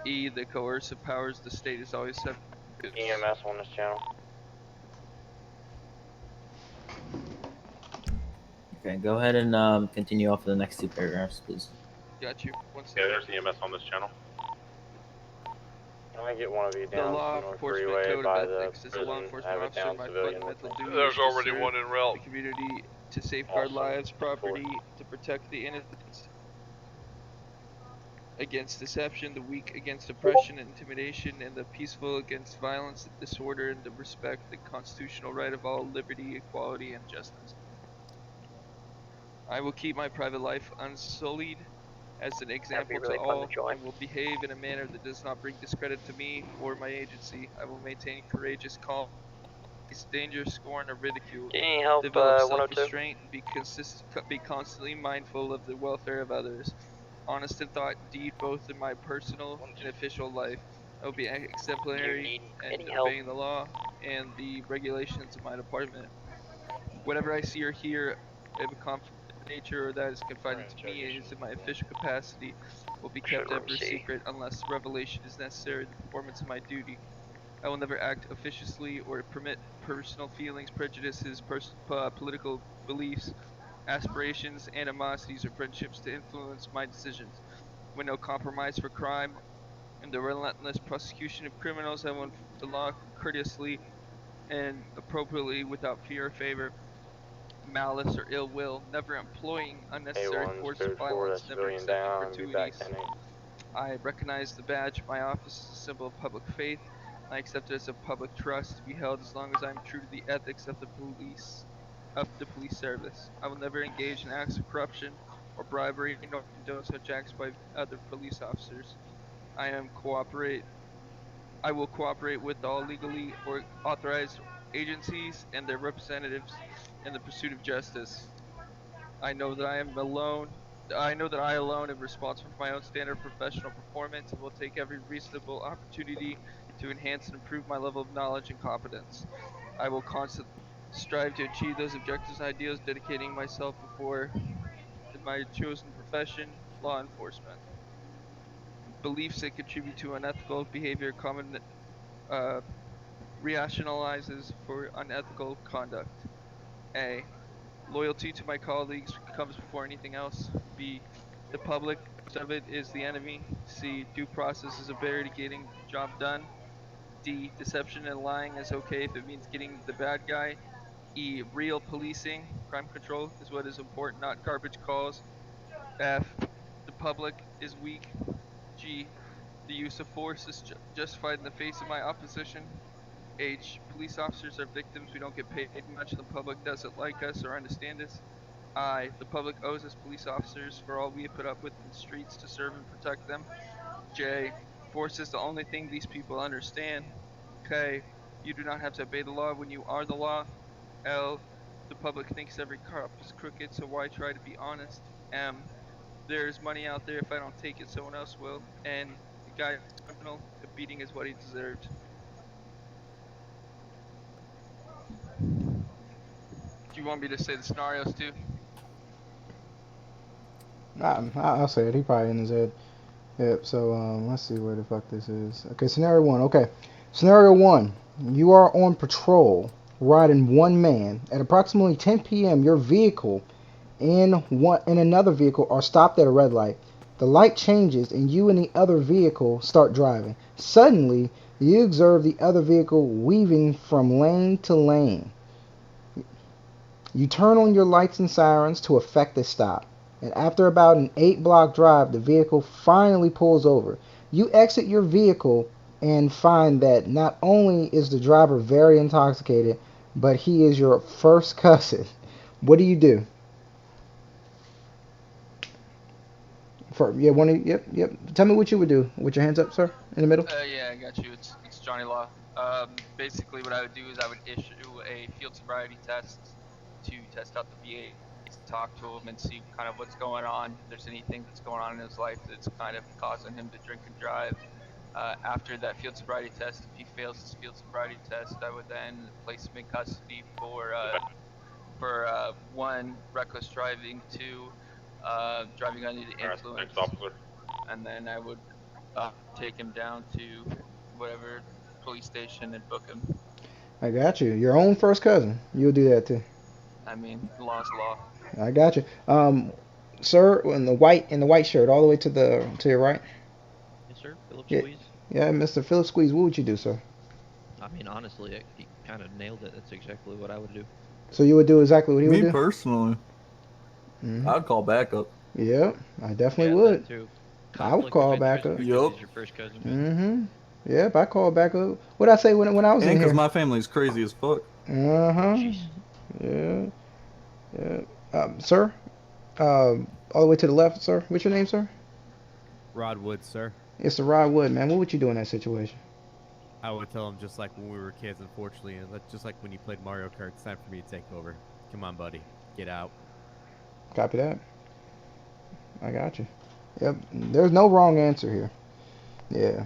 E, the coercive powers the state is always subject to. EMS on this channel. Okay, go ahead and continue off of the next 2 paragraphs, please. Got you. Yeah, there's EMS on this channel. Can I get one of you The down law North enforcement Freeway code by of the ethics as a law prison? enforcement Have it officer, down my civilian with fundamental me. duty There's is to already serve one en route. the community, to safeguard Awesome. lives, property, to protect the innocent against deception, the weak against oppression and intimidation, and the peaceful against violence and disorder, and to respect the constitutional right of all liberty, equality, and justice. I will keep my private life unsullied as an example really to fun to all, join. and will behave in a manner that does not bring discredit to me or my agency. I will maintain courageous calm, face danger, scorn, or ridicule. Do you need help, Develop 102? self-restraint and be constantly mindful of the welfare of others. honest in thought and deed, both in my personal and official life. I will be exemplary and obeying the law and the regulations of my department. Whatever I see or hear of a confidential nature or that is confided to me is in my official capacity will be kept ever secret unless revelation is necessary in the performance of my duty. I will never act officiously or permit personal feelings, prejudices, political beliefs, aspirations, animosities, or friendships to influence my decisions. When no compromise for crime and the relentless prosecution of criminals, I will enforce the law courteously and appropriately without fear or favor, malice, or ill will, never employing unnecessary force or violence, never accepting gratuities. I recognize the badge of my office as a symbol of public faith. I accept it as a public trust to be held as long as I am true to the ethics of the police service. I will never engage in acts of corruption or bribery, nor condone such acts by other police officers. I am cooperate. I will cooperate with all legally or authorized agencies and their representatives in the pursuit of justice. I know that I am alone. I know that I alone am responsible for my own standard of professional performance and will take every reasonable opportunity to enhance and improve my level of knowledge and competence. I will constantly strive to achieve those objectives and ideals, dedicating myself before my chosen profession, law enforcement. Beliefs that contribute to unethical behavior common rationalizes for unethical conduct. A. Loyalty to my colleagues comes before anything else. B. The public, most of it, is the enemy. C. Due process is a barrier to getting the job done. D. Deception and lying is okay if it means getting the bad guy. E. Real policing, crime control, is what is important, not garbage calls. F. The public is weak. G. The use of force is justified in the face of my opposition. H. Police officers are victims. We don't get paid much. The public doesn't like us or understand us. I. The public owes us police officers for all we have put up with in the streets to serve and protect them. J. Force is the only thing these people understand. K. You do not have to obey the law when you are the law. L. The public thinks every cop is crooked, so why try to be honest? M. There's money out there. If I don't take it, someone else will. N. The guy is a criminal. A beating is what he deserved. Do you want me to say the scenarios too? I'll say it. He probably in his head. Yep. So let's see where the fuck this is. Okay, scenario one. Okay, scenario one. You are on patrol, riding one man. At approximately 10 p.m., your vehicle and another vehicle are stopped at a red light. The light changes, and you and the other vehicle start driving. Suddenly, you observe the other vehicle weaving from lane to lane. You turn on your lights and sirens to effect a stop. And after about an 8-block drive, the vehicle finally pulls over. You exit your vehicle and find that not only is the driver very intoxicated, but he is your first cousin. What do you do? Yep. Tell me what you would do. With your hands up, sir, in the middle. Yeah, I got you. It's Johnny Law. Basically, what I would do is I would issue a field sobriety test to test out the VA, talk to him, and see kind of what's going on. If there's anything that's going on in his life that's kind of causing him to drink and drive. After that field sobriety test, if he fails his field sobriety test, I would then place him in custody for one, reckless driving, two, driving under the influence. Next officer. And then I would take him down to whatever police station and book him. I got you. Your own first cousin. You'll do that too. I mean, law's law. I got you. Sir, in the white shirt, all the way to your right. Yes, sir. Philip Yeah, Squeeze. yeah, Mr. Philip Squeeze. What would you do, sir? I mean, honestly, he kind of nailed it. That's exactly what I would do. So you would do exactly what he would do? Me personally, I'd call backup. Yep, I definitely would. That too. I would call backup. Yup. Your first cousin. Yep, I call backup. What'd I say when I was in here? And because my family's crazy as fuck. Yeah. Sir, all the way to the left, sir. What's your name, sir? Rod Wood, sir. It's the Rod Wood, man. What would you do in that situation? I would tell him just like when we were kids, unfortunately, and just like when you played Mario Kart, it's time for me to take over. Come on, buddy. Get out. Copy that. I got you. Yep. There's no wrong answer here. Yeah.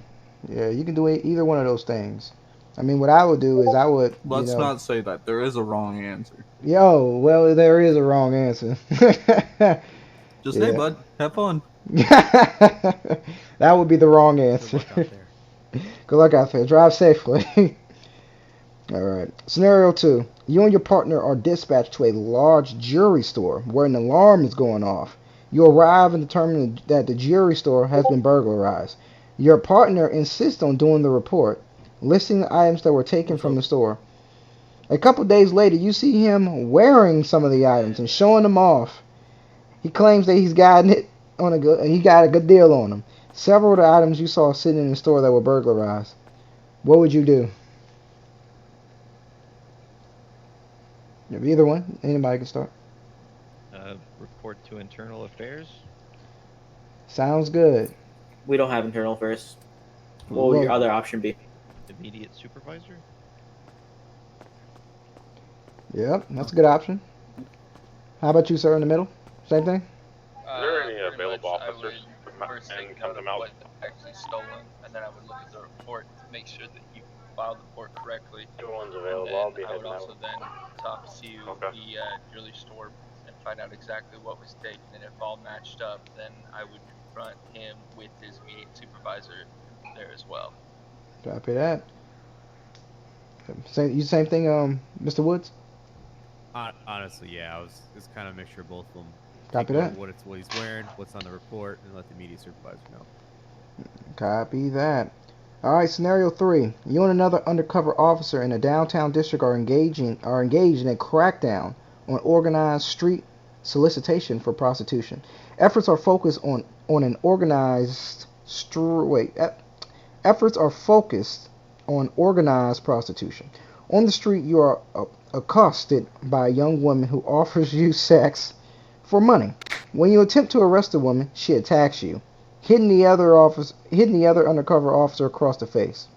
Yeah, you can do either one of those things. I mean, what I would do is I would, Let's not say that. There is a wrong answer. well, there is a wrong answer. Just hey, Yeah. bud, have fun. That would be the wrong answer. Good luck out there. Good luck out there. Drive safely. All right. Scenario 2. You and your partner are dispatched to a large jewelry store where an alarm is going off. You arrive and determine that the jewelry store has been burglarized. Your partner insists on doing the report, listing the items that were taken from the store. A couple days later, you see him wearing some of the items and showing them off. He claims that he got a good deal on them. Several of the items you saw sitting in the store that were burglarized. What would you do? Either one. Anybody can start. Report to internal affairs. Sounds good. We don't have internal affairs. What would your other option be? Immediate supervisor. Yep, that's a good option. How about you, sir, in the middle? Same thing? Are there any available officers? First take note of what actually stolen, and then I would look at the report to make sure that you filed the report correctly. Everyone's available. I'll be I would heading also out. then talk to the jewelry store and find out exactly what was taken, and if all matched up, then I would confront him with his immediate supervisor there as well. Copy that. Same thing, Mr. Woods? Honestly, yeah, I was just kind of make sure both of them Copy take that. note of what he's wearing, what's on the report, and let the immediate supervisor know. Copy that. Alright, scenario 3. You and another undercover officer in a downtown district are engaged in a crackdown on organized street solicitation for prostitution. Efforts are focused on organized prostitution. On the street, you are accosted by a young woman who offers you sex for money. When you attempt to arrest the woman, she attacks you, hitting the other undercover officer across the face.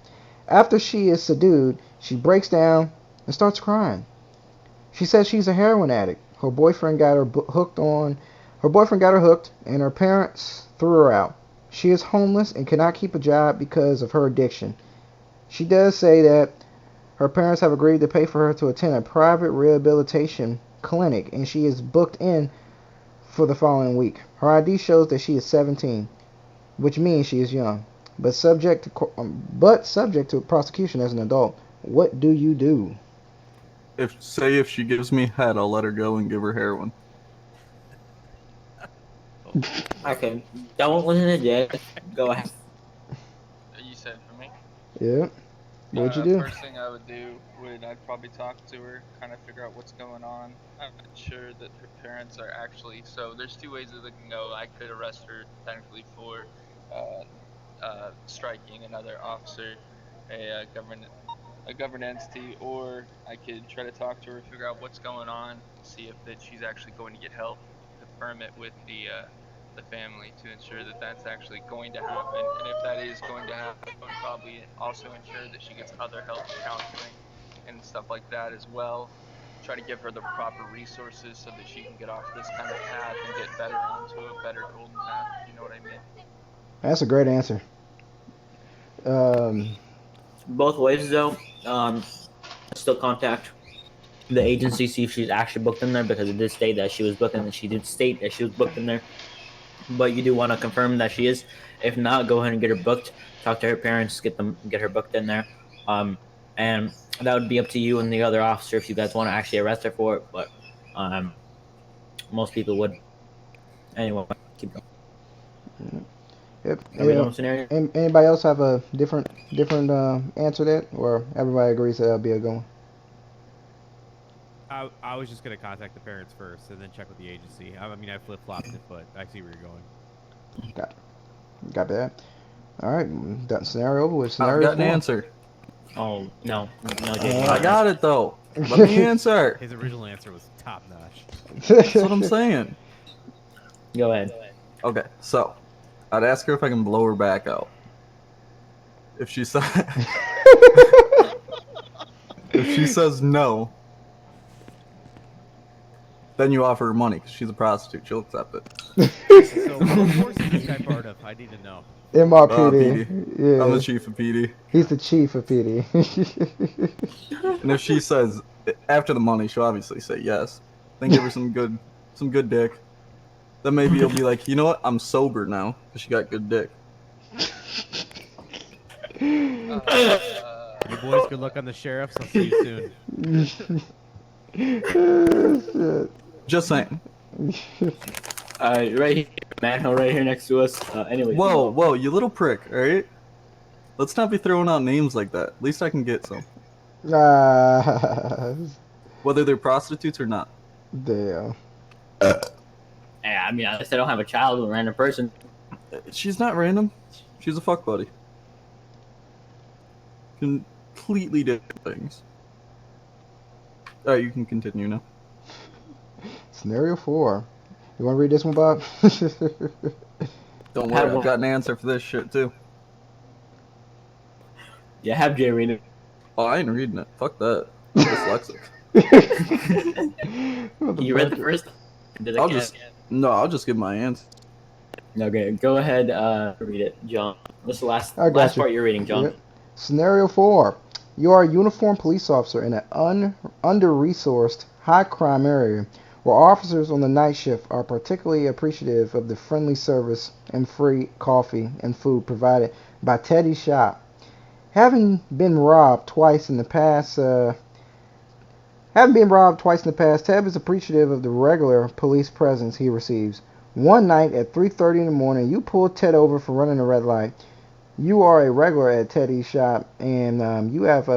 After she is subdued, she breaks down and starts crying. She says she's a heroin addict. Her boyfriend got her hooked, and her parents threw her out. She is homeless and cannot keep a job because of her addiction. She does say that her parents have agreed to pay for her to attend a private rehabilitation clinic, and she is booked in for the following week. Her ID shows that she is 17, which means she is young, but subject to prosecution as an adult. What do you do? If she gives me head, I'll let her go and give her heroin. Okay, don't listen to Jay. Go ahead. You said for me? Yeah. What'd you do? First thing I would do I'd probably talk to her, kind of figure out what's going on. I'm not sure that her parents are actually. So there's two ways that it can go. I could arrest her technically for striking another officer, a government entity, or I could try to talk to her, figure out what's going on, see if that she's actually going to get help, confirm it with the family to ensure that that's actually going to happen, and if that is going to happen, probably also ensure that she gets other help, counseling, and stuff like that as well. Try to give her the proper resources so that she can get off this kind of path and get better onto a better golden path. You know what I mean? That's a great answer. Both ways, though, still contact the agency, see if she's actually booked in there, because it did state that she was booked in, and she did state that she was booked in there. But you do want to confirm that she is. If not, go ahead and get her booked. Talk to her parents, get her booked in there. And that would be up to you and the other officer if you guys want to actually arrest her for it. But most people would. Anyway, keep going. Yep. Scenario? Anybody else have a different answer to that, or everybody agrees that that'll be a good one? I was just gonna contact the parents first and then check with the agency. I mean, I flip-flopped it, but I see where you're going. Got that. All right, that scenario over with. Scenario I've got an 4. answer. Oh no, I got it though. Let me answer. His original answer was top notch. That's what I'm saying. Go ahead. Okay, so I'd ask her if I can blow her back out. If she says no, then you offer her money because she's a prostitute. She'll accept it. So what force is this guy part of? I need to know. MRPD. PD. Yeah. I'm the chief of PD. He's the chief of PD. And if she says after the money, she'll obviously say yes. Then give her some good dick. Then maybe you'll be like, you know what? I'm sober now because she got good dick. You boys, good luck on the sheriffs. I'll see you soon. Just saying. Right here, manhole right here next to us. Anyway. Whoa, you little prick! All right. Let's not be throwing out names like that. At least I can get some. Whether they're prostitutes or not. Damn. Yeah, I mean, at least I don't have a child with a random person. She's not random. She's a fuck buddy. Completely different things. Alright, you can continue now. Scenario 4. You want to read this one, Bob? Don't worry, I've got an answer for this shit too. Yeah, have Jay read it. Oh, I ain't reading it. Fuck that. I'm dyslexic. You read the first? I'll just give my answer. Okay, go ahead, read it, John. What's the last I got last you. part you're reading, John? Yep. Scenario 4. You are a uniformed police officer in an under-resourced, high-crime area where officers on the night shift are particularly appreciative of the friendly service and free coffee and food provided by Teddy's shop. Having been robbed twice in the past, Ted is appreciative of the regular police presence he receives. One night at 3:30 in the morning, you pull Ted over for running a red light. You are a regular at Teddy's shop, and you have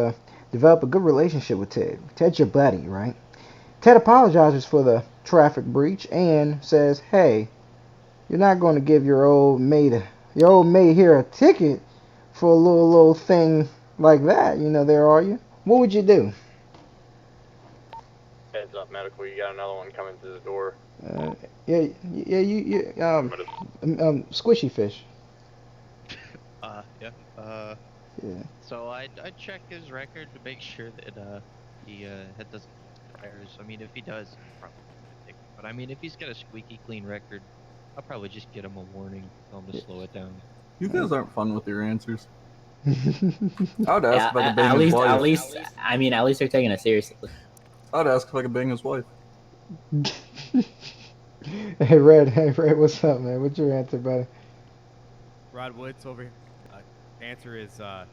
developed a good relationship with Ted. Ted's your buddy, right? Ted apologizes for the traffic breach and says, "Hey, you're not going to give your old mate here a ticket for a little thing like that, there are you? What would you do?" Heads up, medical. You got another one coming through the door. Squishy fish. Yeah. Yeah. So I'd check his record to make sure that he had doesn't fires. I mean, if he does, probably. But I mean, if he's got a squeaky clean record, I'll probably just get him a warning, tell him to slow it down. You guys aren't fun with your answers. I would ask if I could bang his wife. At least they're taking it seriously. I'd ask if I could bang his wife. Hey Red, what's up, man? What's your answer, buddy? Rod Woods over here. Answer is, I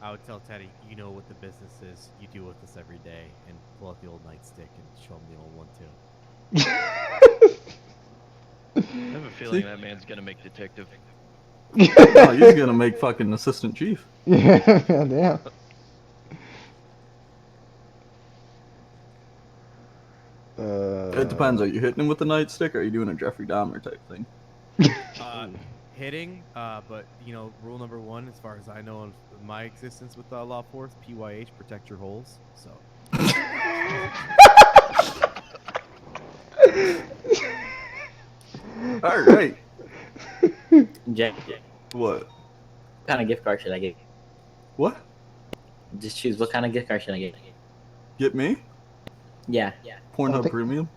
would tell Teddy, you know what the business is. You deal with this every day, and pull out the old nightstick and show him the old one too. I have a feeling that man's gonna make detective. No, he's gonna make fucking assistant chief. Yeah, damn. It depends. Are you hitting him with the nightstick, or are you doing a Jeffrey Dahmer type thing? Hitting, but rule number 1, as far as I know of my existence with the law force, PYH, protect your holes. So. All right. Jack. What? What kind of gift card should I get? What? Just choose. What kind of gift card should I get? Get me? Yeah. Pornhub Premium?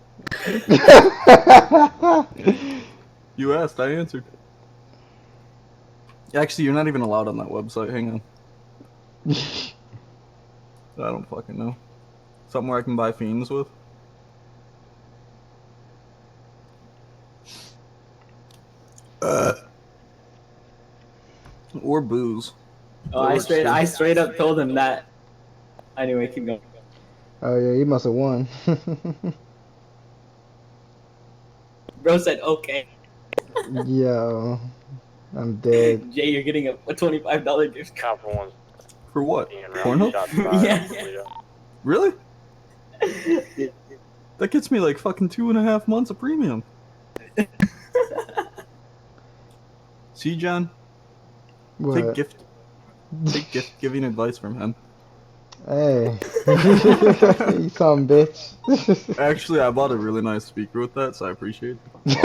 You asked, I answered. Actually, you're not even allowed on that website. Hang on. I don't fucking know. Something where I can buy fiends with? Or booze. Oh, I straight up told him that. Anyway, keep going. Oh yeah, he must have won. Bro said okay. Yo, I'm dead. Jay, you're getting a $25 gift card for one. For what? Pornhub? Yeah. Really? That gets me like fucking 2.5 months of premium. See, John? What? Take gift giving advice from him. Hey, you some bitch. Actually, I bought a really nice speaker with that, so I appreciate it.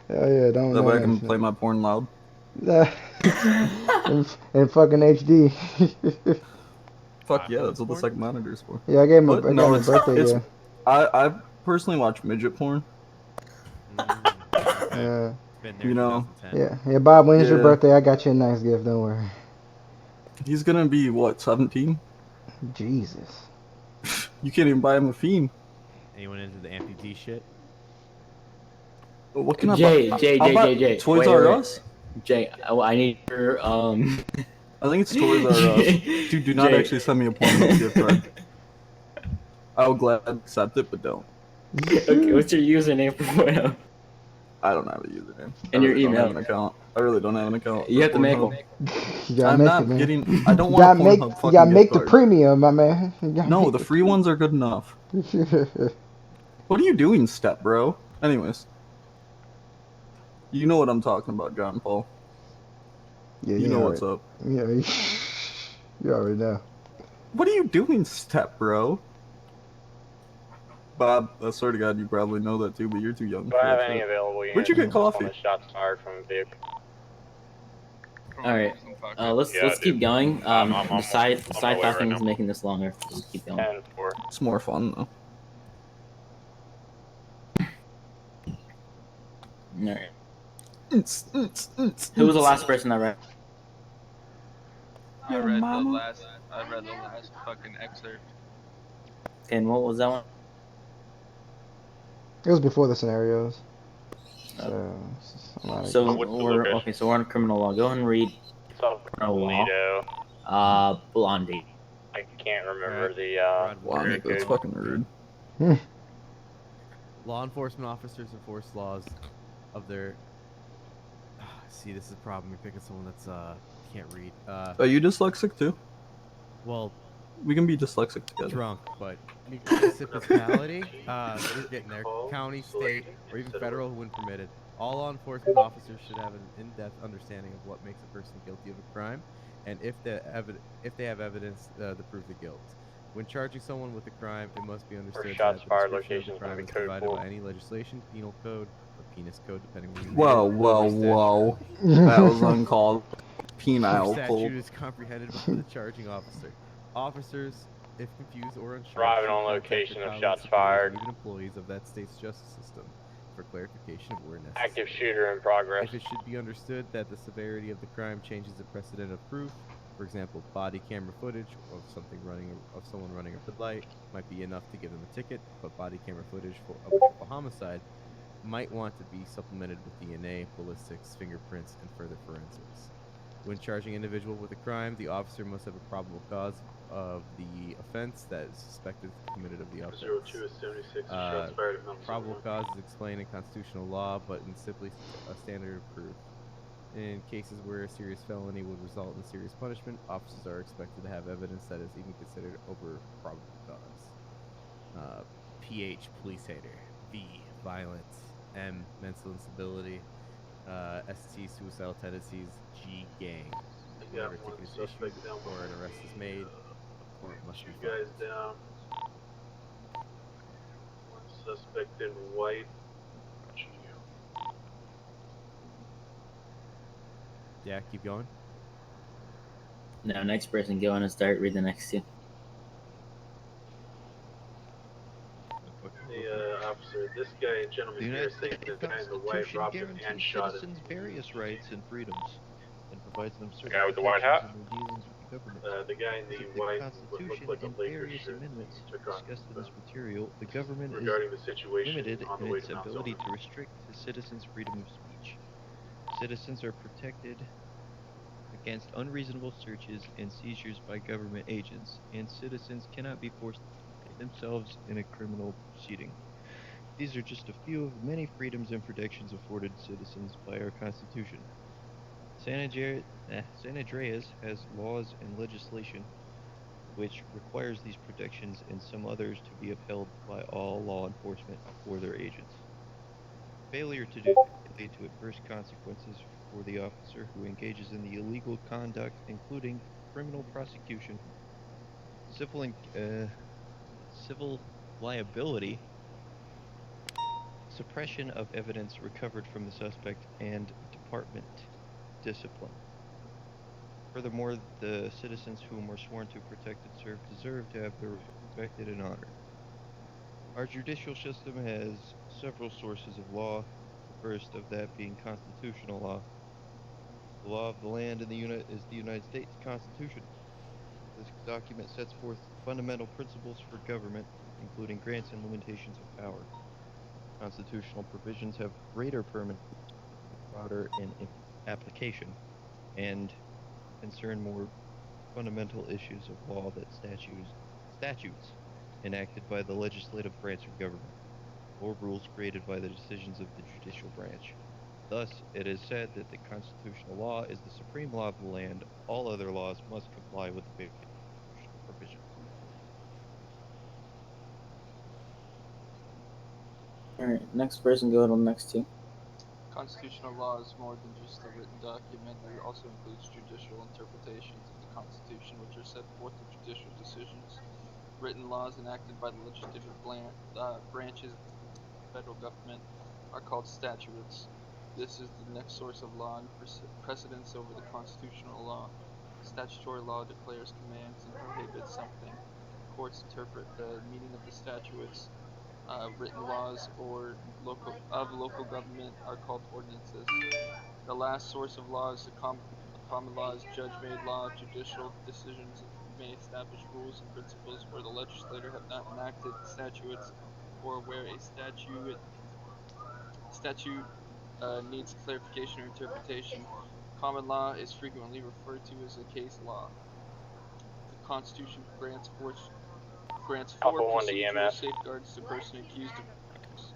Hell yeah, don't. That way I can play my porn loud. in fucking HD. Fuck yeah, that's what the second monitor's for. Yeah, I gave him a birthday. I personally watch midget porn. Yeah. It's been there You know, 2010. Yeah. Bob, when's your Yeah. birthday? I got you a nice gift. Don't worry. he's gonna be what, 17? Jesus. You can't even buy him a fiend. Anyone into the amputee shit? What can Jay, I buy? Jay. Toys Wait, R wait. Us? Jay, I need your I think it's Toys R Us. Dude, do not Jay. actually send me a Pornhub gift card. I will gladly accept it, but don't. Okay, what's your username for Pornhub? I don't have a username. And your Don't have email. an account. I really don't have an account. You have to make Pornhub. one. You gotta I'm make not it, man. getting. I don't You want a gotta make. Pornhub You fucking gotta gift make the card. premium, my man. You gotta No, make the free ones are good enough. What are you doing, step bro? Anyways, you know what I'm talking about, John Paul. Yeah, You know what's up. Yeah, you already know. What are you doing, step bro? Bob, I swear to God, you probably know that too, but you're too young Do for I have that any shit. available Where'd you get units on coffee? the shots fired from the vehicle? All right, let's keep going. I'm The side on my side way talking right is now. making this longer. Let's keep going. 10-4. It's more fun though. All right. Who was the last person that read? I read the last fucking excerpt. And what was that one? It was before the scenarios. So we're on criminal law. Go ahead and read criminal law. Blondie. I can't remember the Wow, area that's code. fucking rude. Law enforcement officers enforce laws of their. See, this is a problem. You're picking someone that's can't read. Are you dyslexic too? Well, we can be dyslexic together. Drunk, but municipality, we're getting there. County, state, or even federal when permitted. All law enforcement officers should have an in-depth understanding of what makes a person guilty of a crime, and if they have evidence to prove the guilt. When charging someone with a crime, it must be understood that the description of the crime is provided by any legislation, penal code, or penis code, depending on Whoa. That was uncalled. Penile statute pull. is comprehended by the charging officer. Officers, if confused or unsure, Arriving should on contact location their of colleagues, shots superiors, fired. or even employees of that state's justice system for clarification of where necessary. Active shooter in progress. If it should be understood that the severity of the crime changes the precedent of proof, for example, body camera footage of someone running a red light might be enough to give them a ticket, but body camera footage of a triple homicide might want to be supplemented with DNA, ballistics, fingerprints, and further forensics. When charging an individual with a crime, the officer must have a probable cause of the offense that is suspected committed of the offense. 02 is 76, shots fired at Mountain Probable Zone. cause is explained in constitutional law, but in simply a standard of proof. In cases where a serious felony would result in serious punishment, officers are expected to have evidence that is even considered over probable cause. PH, police hater. V, violence. M, mental instability. ST, suicidal tendencies. G, gang. You got Whenever a one ticket is suspect issued down or an arrest is made, a court must be You guys down. One suspect in white. Yeah, keep going. Now, next person, go on and start. Read the next two. The officer, this guy, gentleman The here, United saying States the guy in the white Constitution robbed him and guarantees shot him. citizens various rights and freedoms, and provides them certain Guy with the white protections in their dealings with the government. The guy in As the of white, what Constitution looked like a and Lakers various shirt, amendments took on discussed in this material, the government is regarding the situation limited on the in way its to Mount ability Zona. to restrict the citizens' freedom of speech. Citizens are protected against unreasonable searches and seizures by government agents, and citizens cannot be forced to defend themselves in a criminal proceeding. These are just a few of many freedoms and protections afforded citizens by our Constitution. San Andreas has laws and legislation which requires these protections and some others to be upheld by all law enforcement or their agents. Failure to do so may lead to adverse consequences for the officer who engages in the illegal conduct, including criminal prosecution, civil liability, suppression of evidence recovered from the suspect, and department discipline. Furthermore, the citizens whom are sworn to protect and serve deserve to have their rights respected and honored. Our judicial system has several sources of law First of that being constitutional law. The law of the land in the unit is the United States Constitution. This document sets forth fundamental principles for government, including grants and limitations of power. Constitutional provisions have greater permanence, broader in application, and concern more fundamental issues of law than statutes enacted by the legislative branch of government, or rules created by the decisions of the judicial branch. Thus, it is said that the constitutional law is the supreme law of the land. All other laws must comply with the basic constitutional provisions. Alright, next person go to the next two. Constitutional law is more than just a written document. It also includes judicial interpretations of the Constitution, which are set forth in judicial decisions. Written laws enacted by the legislative branches of the federal government are called statutes. This is the next source of law and precedence over the constitutional law. Statutory law declares, commands, and prohibits something. Courts interpret the meaning of the statutes. Written laws or local government are called ordinances. The last source of law is the common law is judge-made law. Judicial decisions may establish rules and principles where the legislator have not enacted statutes, or where a statute needs clarification or interpretation. Common law is frequently referred to as a case law. The Constitution grants four procedural safeguards to a person accused of crimes.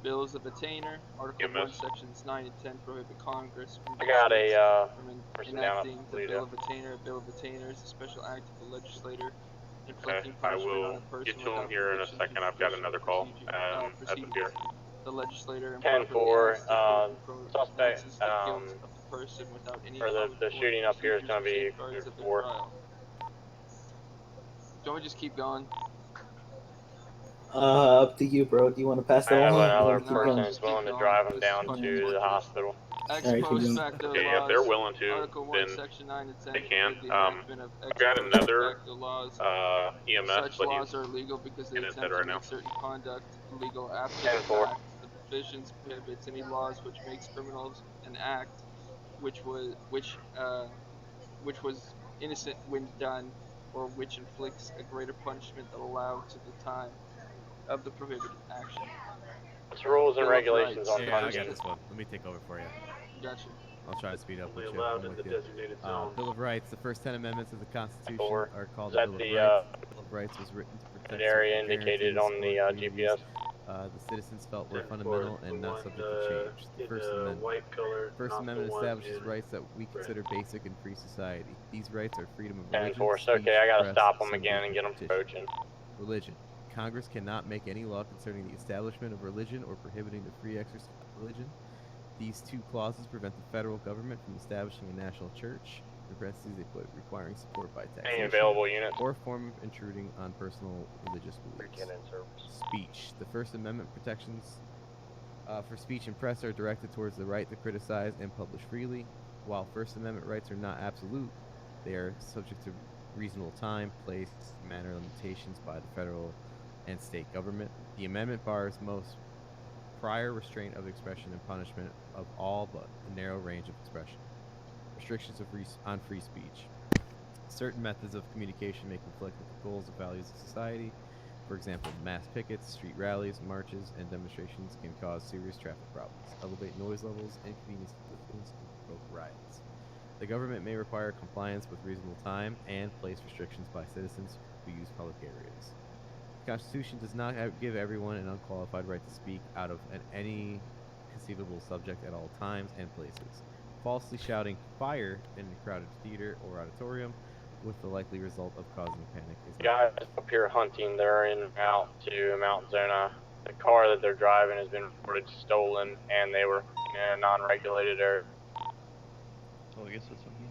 Bills of attainder, Article 1, Sections 9 and 10 prohibit Congress from enacting the Bill of Attainder. A Bill of Attainder is a special act of the legislator inflicting punishment on a person without conviction through traditional proceedings. The legislator improperly acts pronounces the guilt of the person without any public shooting up here is procedures going or to be safeguards of their 4. trial. Don't we just keep going? Up to you, bro. Do you want to pass I that have along? another Keep person going. who's willing to drive him down to the hospital. Ex post facto laws. If they're willing to, Article 1, then Section 9 and 10 they can. forbid the enactment of ex I've got post another facto laws. EMS, Such but laws he's are illegal because they in his head attempt to right now. make certain conduct legal after the 10-4. fact. The provisions prohibits any laws which makes criminals an act which was innocent when done, or which inflicts a greater punishment than allowed to the time of the prohibited action. It's rules and Bill of regulations Rights. on Yeah, I punishment. got this one. Let me take over for you. Gotcha. I'll try to speed up Only with you. allowed I'm in with the you. designated zones. Bill of Rights. The first 10 amendments of the Constitution 4. are called Is the that Bill of the Rights. The Bill of Rights was written to protect area certain indicated guarantees on the or communities GPS? the citizens felt were 10-4. fundamental and We not want, subject to change. The in First Amendment. white color, First not Amendment the one establishes in rights that we red. consider basic in free society. These rights are freedom of 10-4. religion, So, speech, okay, I gotta press, stop them assembly, again and get them petition. approaching. Religion. Congress cannot make any law concerning the establishment of religion or prohibiting the free exercise of religion. These two clauses prevent the federal government from establishing a national church. In parentheses, they put requiring support by taxation. Any available units? Or a form of intruding on personal religious beliefs. Speech. The First Amendment protections for speech and press are directed towards the right to criticize and publish freely. While First Amendment rights are not absolute, they are subject to reasonable time, place, manner limitations by the federal and state government. The amendment bars most prior restraint of expression and punishment of all but a narrow range of expression. Restrictions on free speech. Certain methods of communication may conflict with the goals and values of society. For example, mass pickets, street rallies, marches, and demonstrations can cause serious traffic problems, elevate noise levels, inconvenience citizens, and provoke riots. The government may require compliance with reasonable time and place restrictions by citizens who use public areas. The Constitution does not give everyone an unqualified right to speak out of any conceivable subject at all times and places. Falsely shouting fire in a crowded theater or auditorium with the likely result of causing panic is Guys up here hunting, they're en route to Mount Zona. The car that they're driving has been reported stolen, and they were in a non-regulated area. Oh, I guess that's on you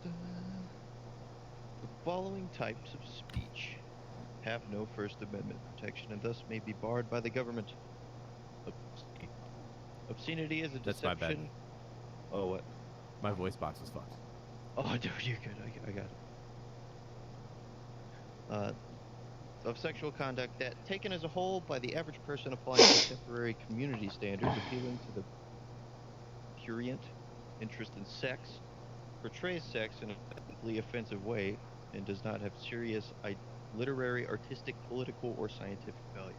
now. The following types of speech have no First Amendment protection and thus may be barred by the government. Obscenity is a That's my deception. bad. Oh, what? My voice box was fucked. Oh, dude, you're good. I got it. of sexual conduct that, taken as a whole by the average person applying contemporary community standards appealing to the prurient interest in sex, portrays sex in a ethically offensive way and does not have serious literary, artistic, political, or scientific value.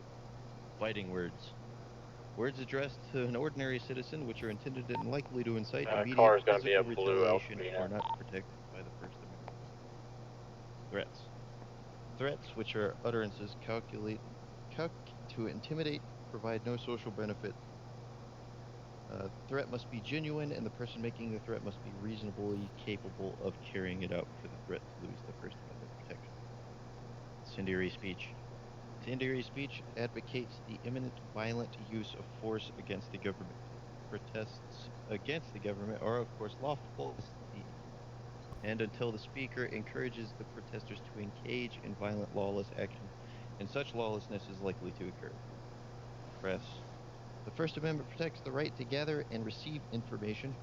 Fighting words. Words addressed to an ordinary citizen which are intended and likely to incite immediate physical retaliation are not protected by the First Amendment. Threats. Threats, which are utterances calculate to intimidate, provide no social benefit. The threat must be genuine, and the person making the threat must be reasonably capable of carrying it out for the threat to lose the First Amendment protection. Incendiary speech. Incendiary speech advocates the imminent violent use of force against the government. Protests against the government are, of course, lawful, and until the speaker encourages the protesters to engage in violent, lawless action, and such lawlessness is likely to occur. Press. The First Amendment protects the right to gather and receive information.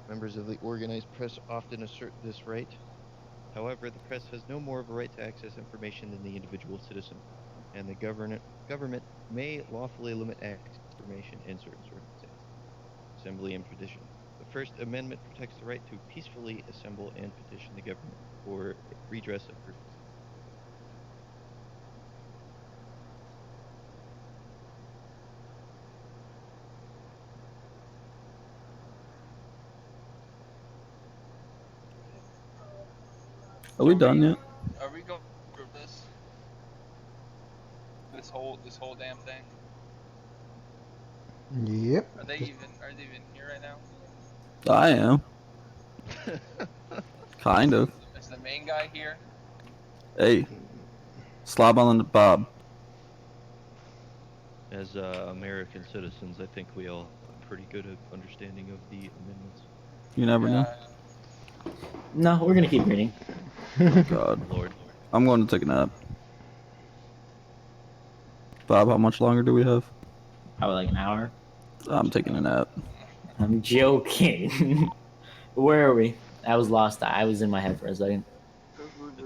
Members of the organized press often assert this right. However, the press has no more of a right to access information than the individual citizen, and the government may lawfully limit access to information in certain circumstances. Assembly and petition. The First Amendment protects the right to peacefully assemble and petition the government for redress of grievances. Are we done yet? Are we going through this? This whole damn thing? Yep. Are they even here right now? I am. Kind of. Is the main guy here? Hey. Slob on the Bob. As American citizens, I think we all have a pretty good understanding of the amendments. You never know. No, we're gonna keep reading. Oh God. Lord. I'm going to take a nap. Bob, how much longer do we have? Probably like an hour. I'm taking a nap. I'm joking. Where are we? I was lost. I was in my head for a second.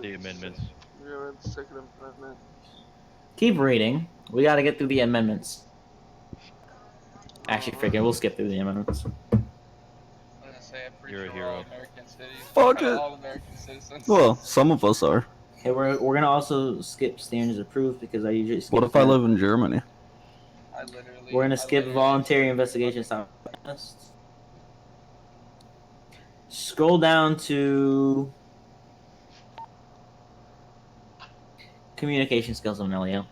The amendments. Yeah, it's Second Amendment. Keep reading. We gotta get through the amendments. Actually, freaking, we'll skip through the amendments. I'm gonna say I'm pretty You're a sure hero. all American cities. Fuck it. All American citizens. Well, some of us are. Okay, we're gonna also skip standards of proof because I usually skip. What if I live in Germany? We're gonna skip voluntary investigation style. Scroll down to communication skills on Elio.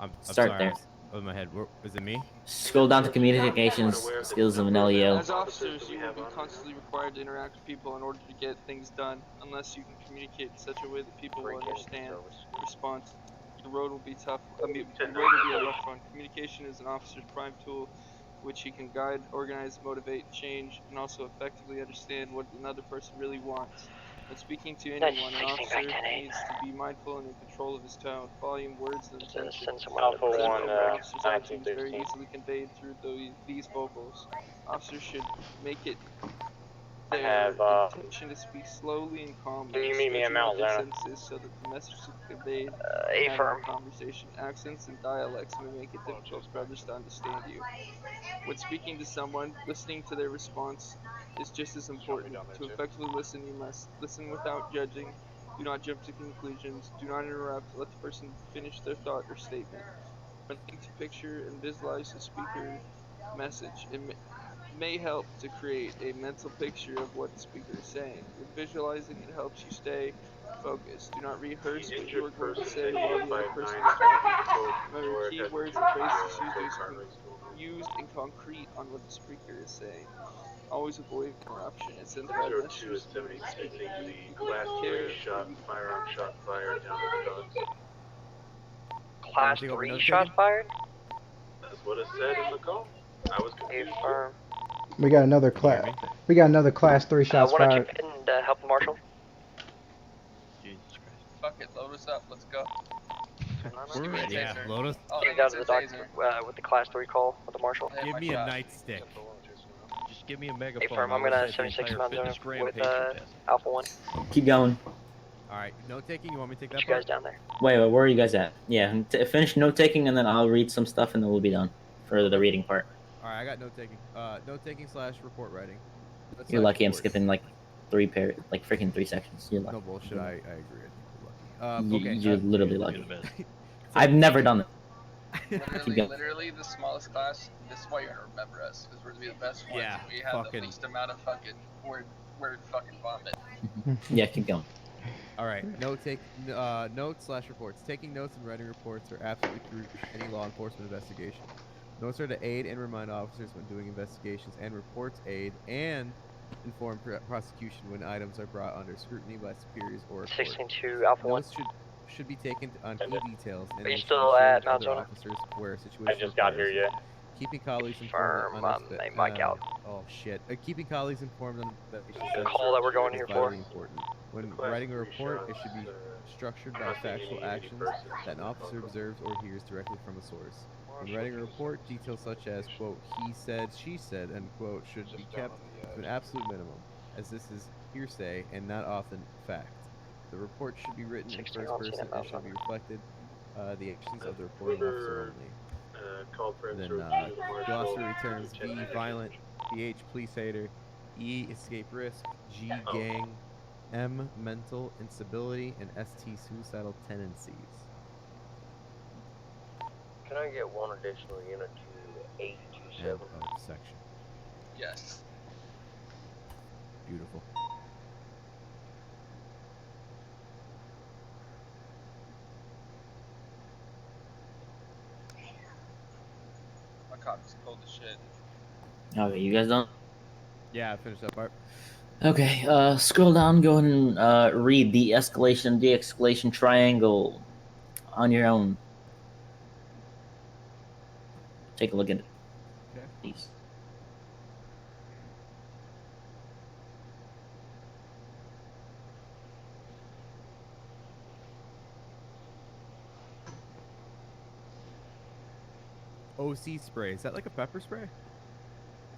I'm Start sorry, there. I was over my head. Is it me? Scroll down to communications skills of an LEO. As officers, you will be constantly required to interact with people in order to get things done. Unless you can communicate in such a way that people will understand, respond. Your road will be tough. Your road will be a rough one. Communication is an officer's prime tool, which he can guide, organize, motivate, change, and also effectively understand what another person really wants. When speaking to anyone, an officer needs to be mindful and in control of his tone, volume, words, and intention. Alpha 1, An officer's action attitude is very 16. easily conveyed through these vocals. Officers should make it I their have, intention to speak slowly and calmly, Can you meet me at stretching out Mount their Zona? sentences so that the message is conveyed A in firm. conversation. Accents and dialects may make it difficult for others to understand you. When speaking to someone, listening to their response is just as important. To effectively listen, you must listen without judging. Do not jump to conclusions. Do not interrupt. Let the person finish their thought or statement. When looking to picture and visualize the speaker's message, it may help to create a mental picture of what the speaker is saying. When visualizing, it helps you stay focused. Do not rehearse what you are going to say while the other person is talking. Remember, key words and phrases used in concrete on what the speaker is saying. Always avoid interruption. It sends bad messages to the speaker. We care for you. Firearm shot fired down at the dogs. Class Anything over 3 notes shots taken? fired? That's what it said in the call. I was confused. Affirm. We got another Can you hear class. me? We got another class 3 shots Why don't you fired. go ahead and help the marshal? Jesus Christ. Fuck it, load us up. Let's go. We're Give me a ready. Yeah, taser. Lotus, Oh, Get he down needs to a the dock taser. with the class 3 call with the marshal. Hit give my me a shot. nightstick. Just give me a megaphone. Hey, firm, I'm I'll gonna recite the 76 entire Mount Zona fitness with rampage you're passing. Alpha 1. Keep going. All right, note taking. You want me to take that You guys part? down there. Wait, where are you guys at? Yeah, finish note taking, and then I'll read some stuff, and then we'll be done for the reading part. All right, I got note taking. Note taking / report writing. You're lucky I'm Reports. skipping like freaking 3 sections. You're lucky. No bullshit. I agree. I think you're lucky. Okay. You're literally lucky. So I've never done it. Literally the smallest class. This is why you're gonna remember us, because we're gonna be the best ones. Yeah, We have fucking- the least amount of fucking word fucking vomit. Yeah, keep going. All right. Notes / reports. Taking notes and writing reports are absolutely crucial to any law enforcement investigation. Notes are to aid and remind officers when doing investigations, and reports aid and inform prosecution when items are brought under scrutiny by superiors or a court. 16-2 Alpha 1. Notes should be taken on key details and Are you they should still be shared at with Mount other Zona? officers where a situation I just got here, requires it. yeah. Keeping colleagues Confirm, informed name Mike out. Oh shit. Keeping colleagues informed on the Call that we're going is here for. vitally important. When writing a report, it should be structured by factual actions that an officer observes or hears directly from a source. When writing a report, details such as, quote, he said, she said, end quote, should be kept to an absolute minimum, as this is hearsay and not often fact. The report should be written in first person and should be reflected the actions of the reporting officer only. Then glossary returns: V, violent; PH, police hater; E, escape risk; G, gang; M, mental instability; and ST, suicidal tendencies. Can I get one additional unit to 827? End of section. Yes. Beautiful. My copy's cold as shit. Okay, you guys done? Yeah, I finished that part. Okay, scroll down, go ahead and read the escalation de-escalation triangle on your own. Take a look at it. Okay. Please. OC spray. Is that like a pepper spray?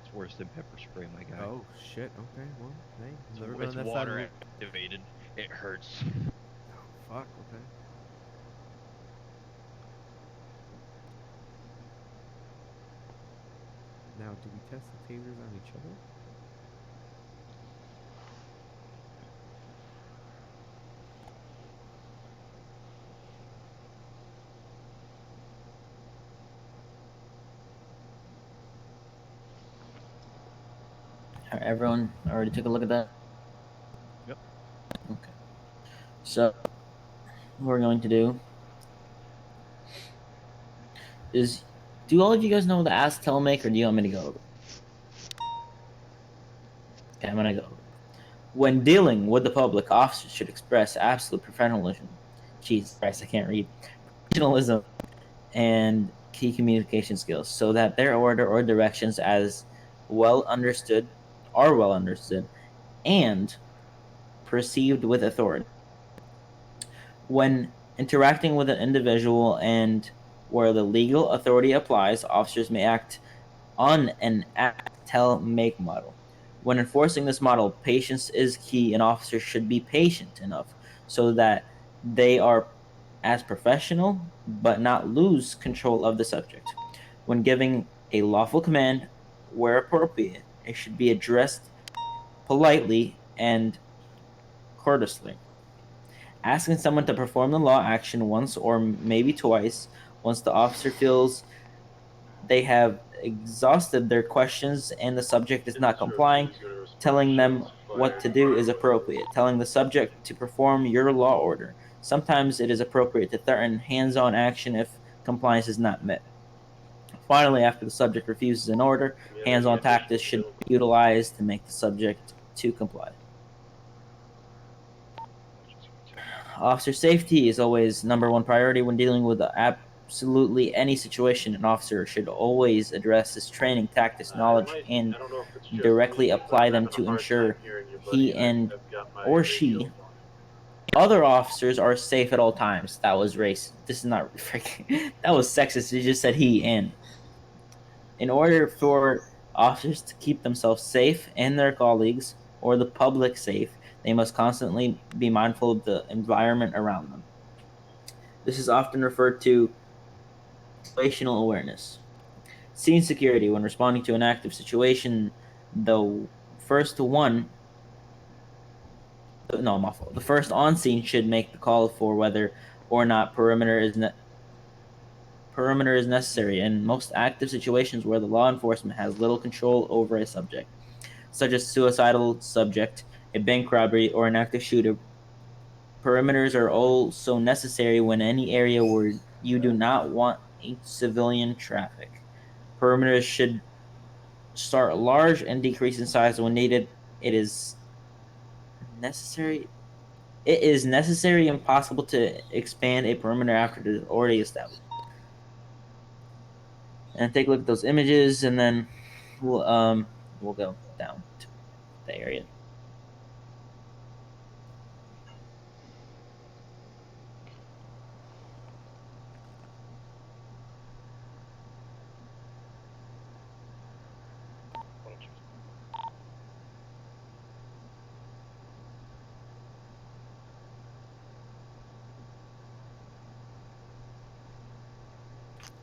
It's worse than pepper spray, my guy. Oh shit. Okay. Well, hey, It's, never been it's on that water side. activated. It hurts. Oh, fuck. Okay. Now, do we test the tasers on each other? Everyone already took a look at that? Yep. Okay. So, what we're going to do is, do all of you guys know the ask tell make, or do you want me to go over? Okay, I'm gonna go over. When dealing with the public, officers should express absolute professionalism. Jesus Christ, I can't read. Professionalism and key communication skills, so that their order or directions are well understood and perceived with authority. When interacting with an individual and where the legal authority applies, officers may act on an act, tell, make model. When enforcing this model, patience is key, and officers should be patient enough so that they are as professional but not lose control of the subject. When giving a lawful command, where appropriate, it should be addressed politely and courteously. Asking someone to perform the law action once or maybe twice, once the officer feels they have exhausted their questions and the subject is not complying, telling them what to do is appropriate. Telling the subject to perform your law order. Sometimes it is appropriate to threaten hands-on action if compliance is not met. Finally, after the subject refuses an order, hands-on tactics should be utilized to make the subject to comply. Officer safety is always #1 priority when dealing with absolutely any situation. An officer should always address his training, tactics, knowledge, and directly apply them to ensure he and or she other officers are safe at all times. That was racist. This is not freaking. That was sexist. It just said he and. In order for officers to keep themselves safe and their colleagues or the public safe, They must constantly be mindful of the environment around them. This is often referred to as situational awareness. Scene security. When responding to an active situation, the first one no, my fault. The first on scene should make the call for whether or not perimeter is necessary. In most active situations where the law enforcement has little control over a subject, such as suicidal subject, a bank robbery, or an active shooter, perimeters are also necessary when any area where you do not want a civilian traffic. Perimeters should start large and decrease in size when needed. It is necessary and possible to expand a perimeter after it is already established. And take a look at those images, and then we'll go down to the area.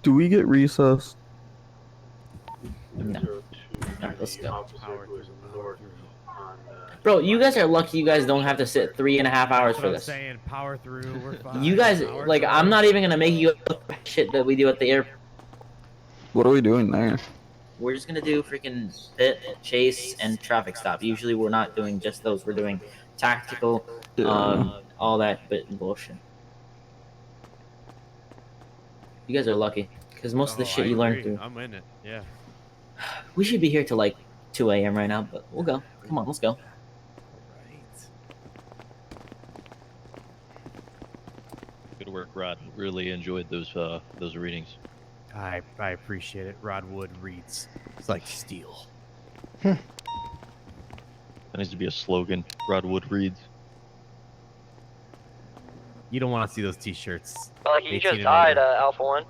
Do we get recess? No. Alright, let's go. Bro, you guys are lucky you guys don't have to sit 3.5 hours That's for what this. I'm saying. Power through. We're fine. You guys, Power like, through. I'm not even gonna make you look at shit that we do at the airport. What are we doing there? We're just gonna do freaking pit, chase, and traffic stop. Usually we're not doing just those. We're doing tactical, all that bullshit. You guys are lucky, because most of the shit I you learn agree. through. I'm in it. Yeah. We should be here till like 2 a.m. right now, but we'll go. Come on, let's go. Good work, Rod. Really enjoyed those readings. I appreciate it. Rod Wood reads. It's like steel. That needs to be a slogan. Rod Wood reads. You don't want to see those T-shirts. Like you 18 just and died, older. Alpha 1.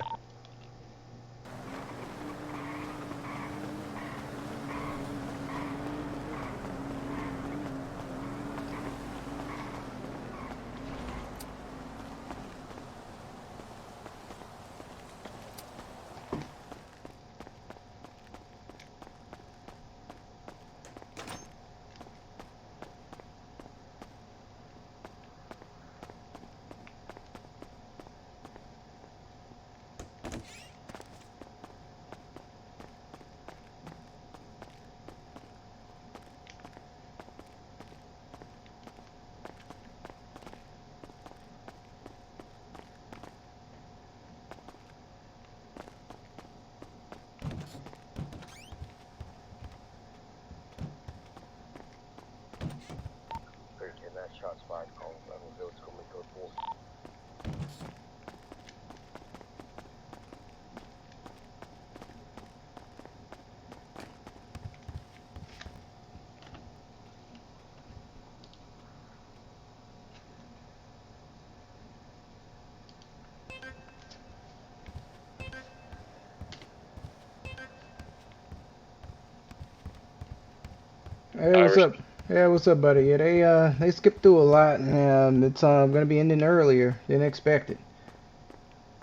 Shots fired, calling level 0 to Comico 4. Hey, what's up? Yeah, what's up, buddy? Yeah, they skipped through a lot, and it's gonna be ending earlier than expected.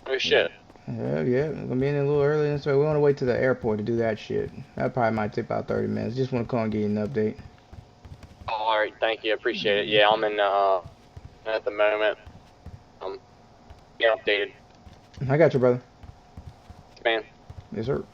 Oh shit. Yeah, it's gonna be ending a little earlier, so we want to wait to the airport to do that shit. That probably might take about 30 minutes. Just want to call and give you an update. All right, thank you, appreciate it. Yeah, I'm in at the moment. Get updated, I got you, brother. man. Yes, sir.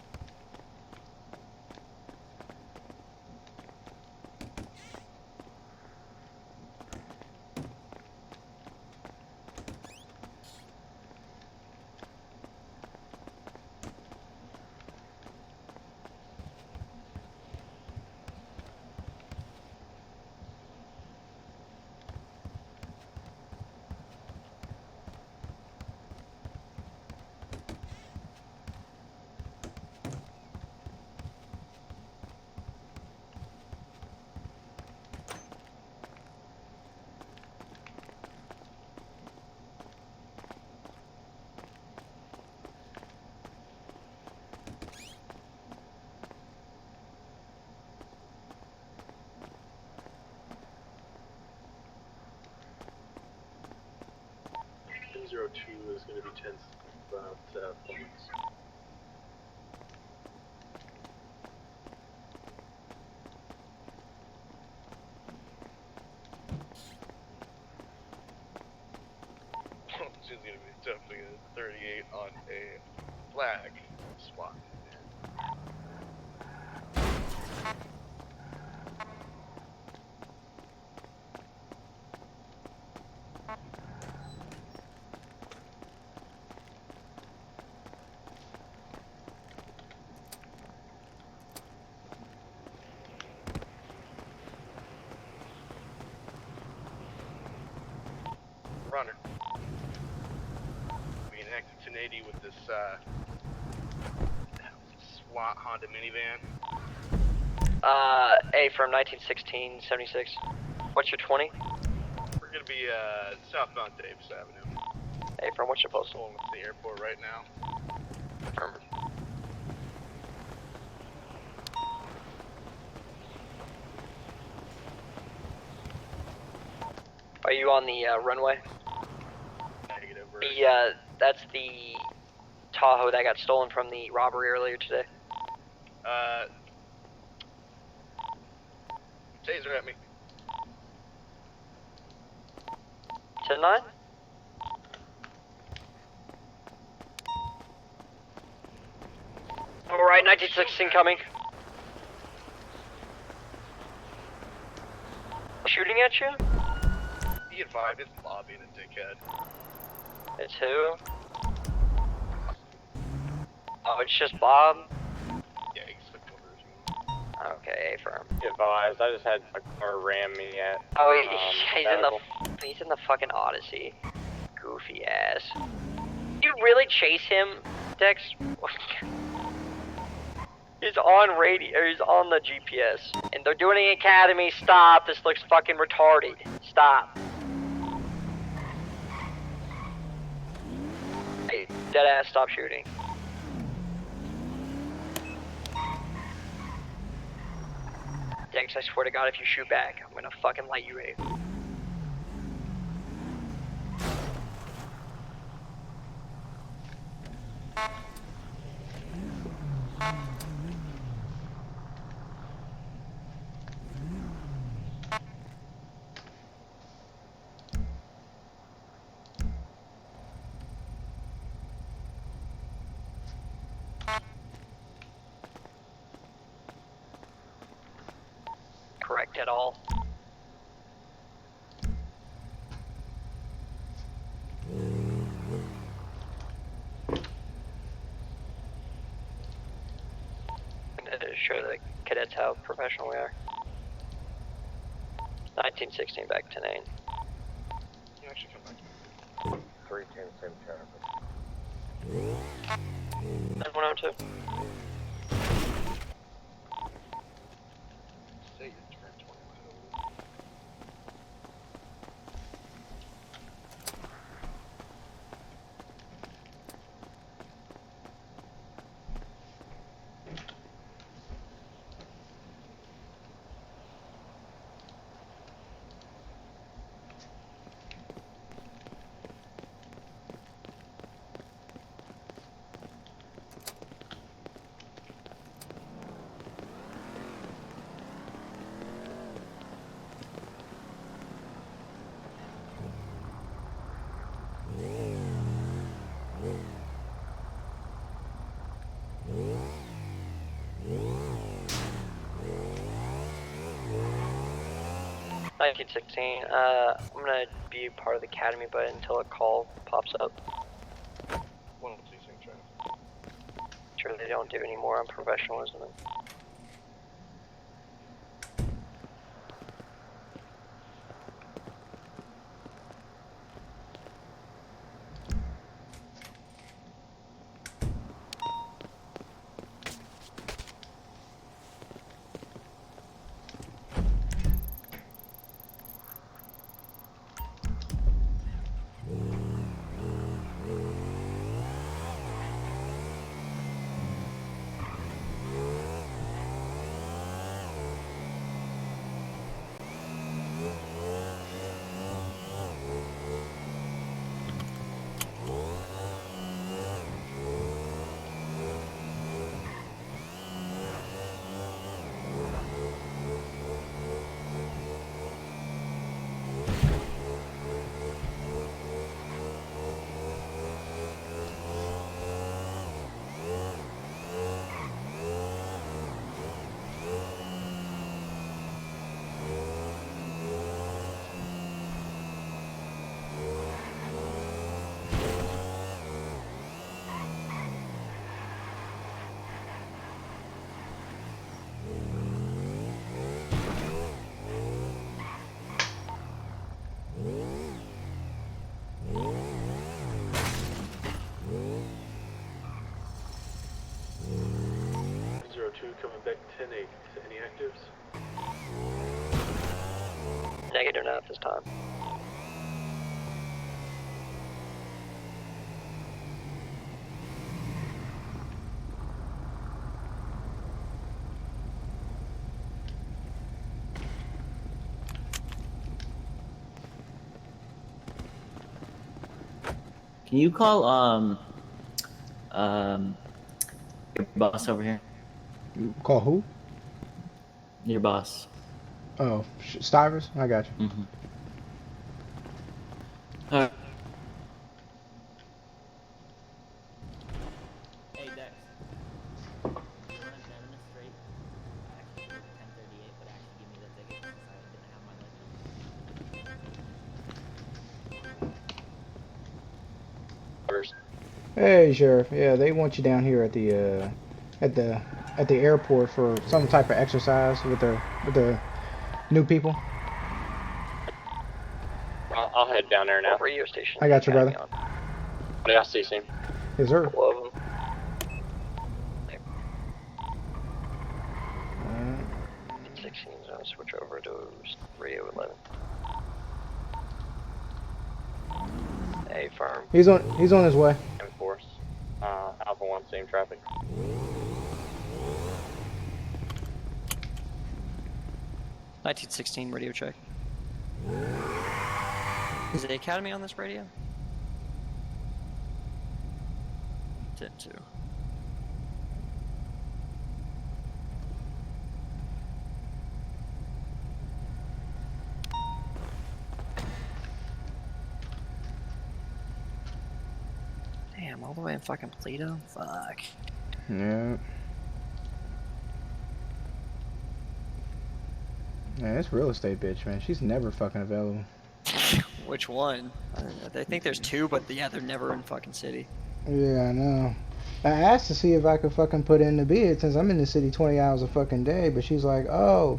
02 is going to be 10 points. She's going to be definitely a 38 on a flag spot. Runner. Being active 1080 with this SWAT Honda minivan. A from 1916, 76. What's your 20? We're gonna be southbound Davis Avenue. A from what's your postal? Pulling to the airport right now. Affirmative. Are you on the runway? Negative. That's the Tahoe that got stolen from the robbery earlier today. Taser at me. 10-9? Alright, 1916 coming. Shooting at you? Be advised, it's Bobby and a dickhead. It's who? Oh, it's just Bob? Yeah, he's flipped over as well. Okay, firm. Be advised, I just had a car ram me at. Oh, he's in the fucking Odyssey. Goofy ass. You really chase him, Dex? He's on radio, or he's on the GPS. And they're doing the academy. Stop, this looks fucking retarded. Stop. Hey, deadass, stop shooting. Dex, I swear to God, if you shoot back, I'm gonna fucking light you rave. Correct at all. To show the cadets how professional we are. 1916 back to 9. You actually come back. 310, same traffic. 102. Say you turn 20. I'm gonna be part of the academy, but until a call pops up. 102, same traffic. Sure they don't do any more on professionalism. 102 coming back 10-8. Any actives? Negative, not this time. Can you call your boss over here? Call who? Your boss. Oh, Stivers? I got you. Mm-hmm. Hey Dex. You want to demonstrate actually 1038, but actually give me the ticket since I didn't have my license. Hey, Sheriff. Yeah, they want you down here at the airport for some type of exercise with the new people. I'll head down there now. What radio station? I got you, brother. Yeah, I see him. Yes, sir. Love them. 16, so I'll switch over to radio 11. Hey, firm. He's on his way. Force. Alpha 1, same traffic. (1916) radio check. Is the Academy on this radio? 10-2. Damn, all the way in fucking Toledo? Fuck. Yeah. Man, this real estate bitch, man. She's never fucking available. Which one? I think there's two, but yeah, they're never in fucking city. Yeah, I know. I asked to see if I could fucking put in the bid since I'm in the city 20 hours a fucking day, but she's like, oh,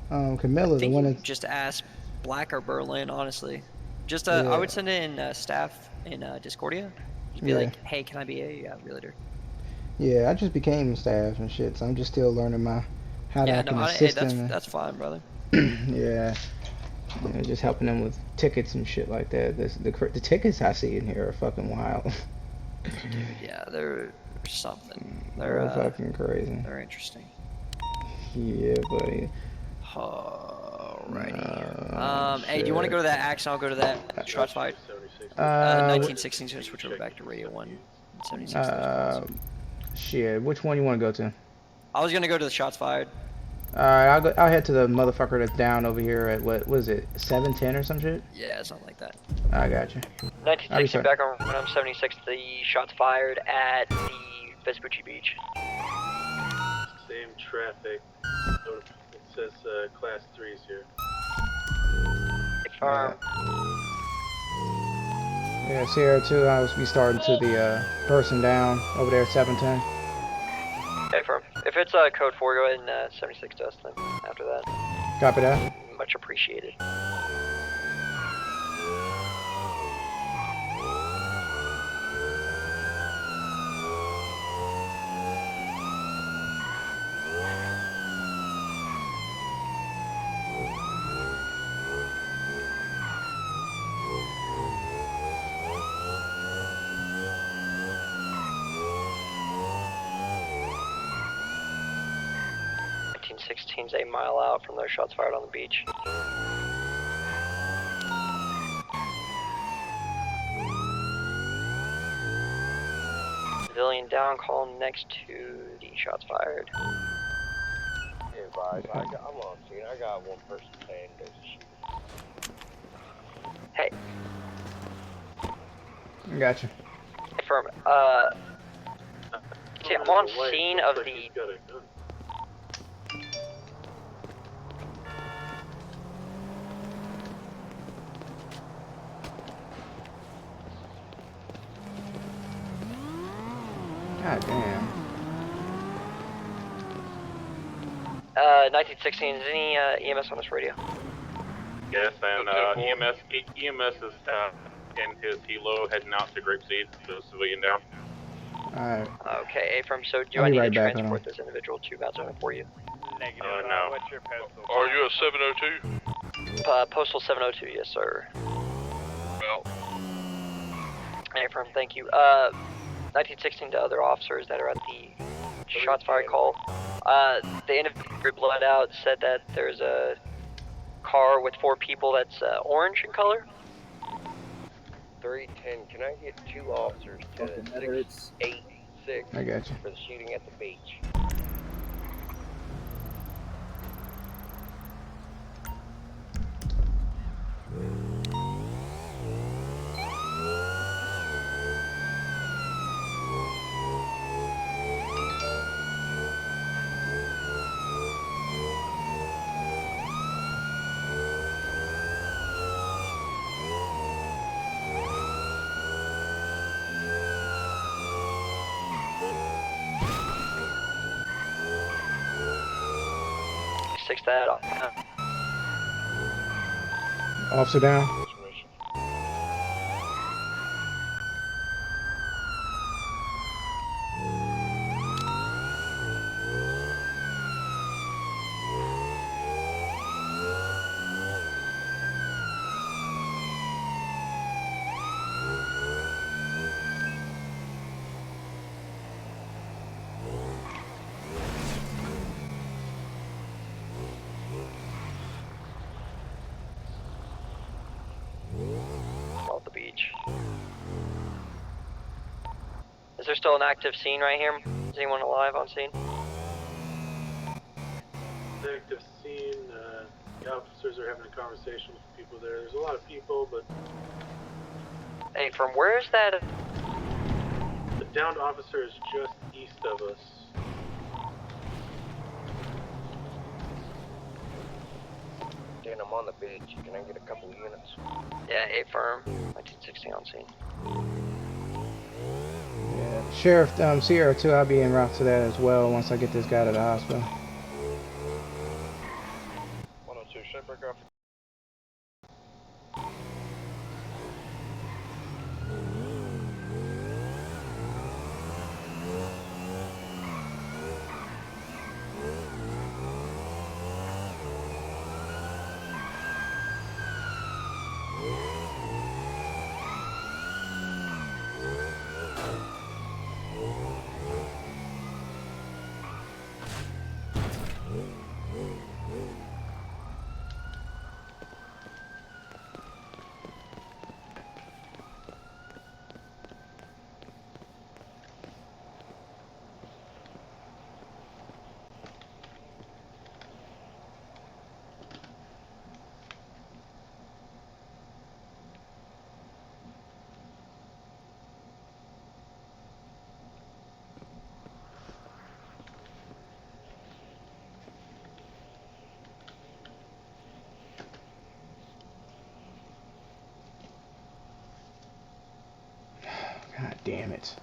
Camilla, I think the one you that's... just ask Black or Berlin, honestly. Just Yeah. I would send it in staff in Discordia. Just be Yeah. like, hey, can I be a realtor? Yeah, I just became staff and shit, so I'm just still learning how to Yeah, I can no, hey, assist them. that's fine, brother. Yeah. Yeah, just helping them with tickets and shit like that. The tickets I see in here are fucking wild. Dude, yeah, they're something. They're fucking crazy. They're interesting. Yeah, buddy. Alrighty. Hey, do you want to go to that action? I'll go to that shot fight. 1916, so switch over back to radio 1. 76. Shit, which one you want to go to? I was gonna go to the shots fired. Alright, I'll head to the motherfucker that's down over here at what was it, 710 or some shit? Yeah, something like that. I got you. 1960 back on I'm 76. The shots fired at the Vespucci Beach. Same traffic. It says class 3s here. Firm. Yeah, Sierra 2, I was be starting to the person down over there at 710. Okay, firm. If it's code 4, go ahead and 76 to us then after that. Copy that. Much appreciated. Sixteen's 8 mile out from those shots fired on the beach. Civilian down, call next to the shots fired. Hey, advise, I'm on scene. I got one person saying there's a shoot. Hey. Gotcha. Affirm. See, I'm on scene of the. God damn. 1916, is any EMS on this radio? Yes, and EMS is in his helo heading out to Grapeseed, the civilian down. Alright. Okay, Affirm, so do I'll I be need right to back, transport this individual to Mount Zona for you? Negative. No. What's your postal? Are you a 702? Postal 702, yes, sir. Well, Affirm, thank you. 1916 to other officers that are at the shots fired call. The individual blood out said that there's a car with 4 people that's orange in color. 310, can I get 2 officers to Fucking matter, it's 686 I got you. for the shooting at the beach? Six that off. Officer down. Off the beach. Is there still an active scene right here? Is anyone alive on scene? Active scene, the officers are having a conversation with the people there. There's a lot of people, but Hey, from where is that? the downed officer is just east of us. Dan, I'm on the beach. Can I get a couple units? Yeah, Affirm. 1916 on scene. Yeah. Sheriff, Sierra 2, I'll be en route to that as well once I get this guy to the hospital. 102, should I break off? God damn it.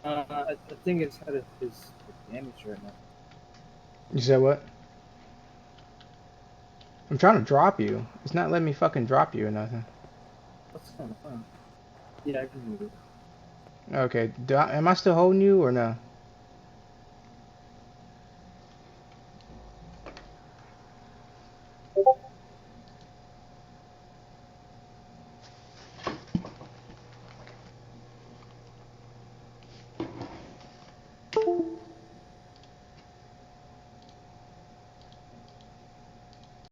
I think it's out of his damage right now. You said what? I'm trying to drop you. It's not letting me fucking drop you or nothing. What's going on? Yeah, I can move it. Okay, am I still holding you or no?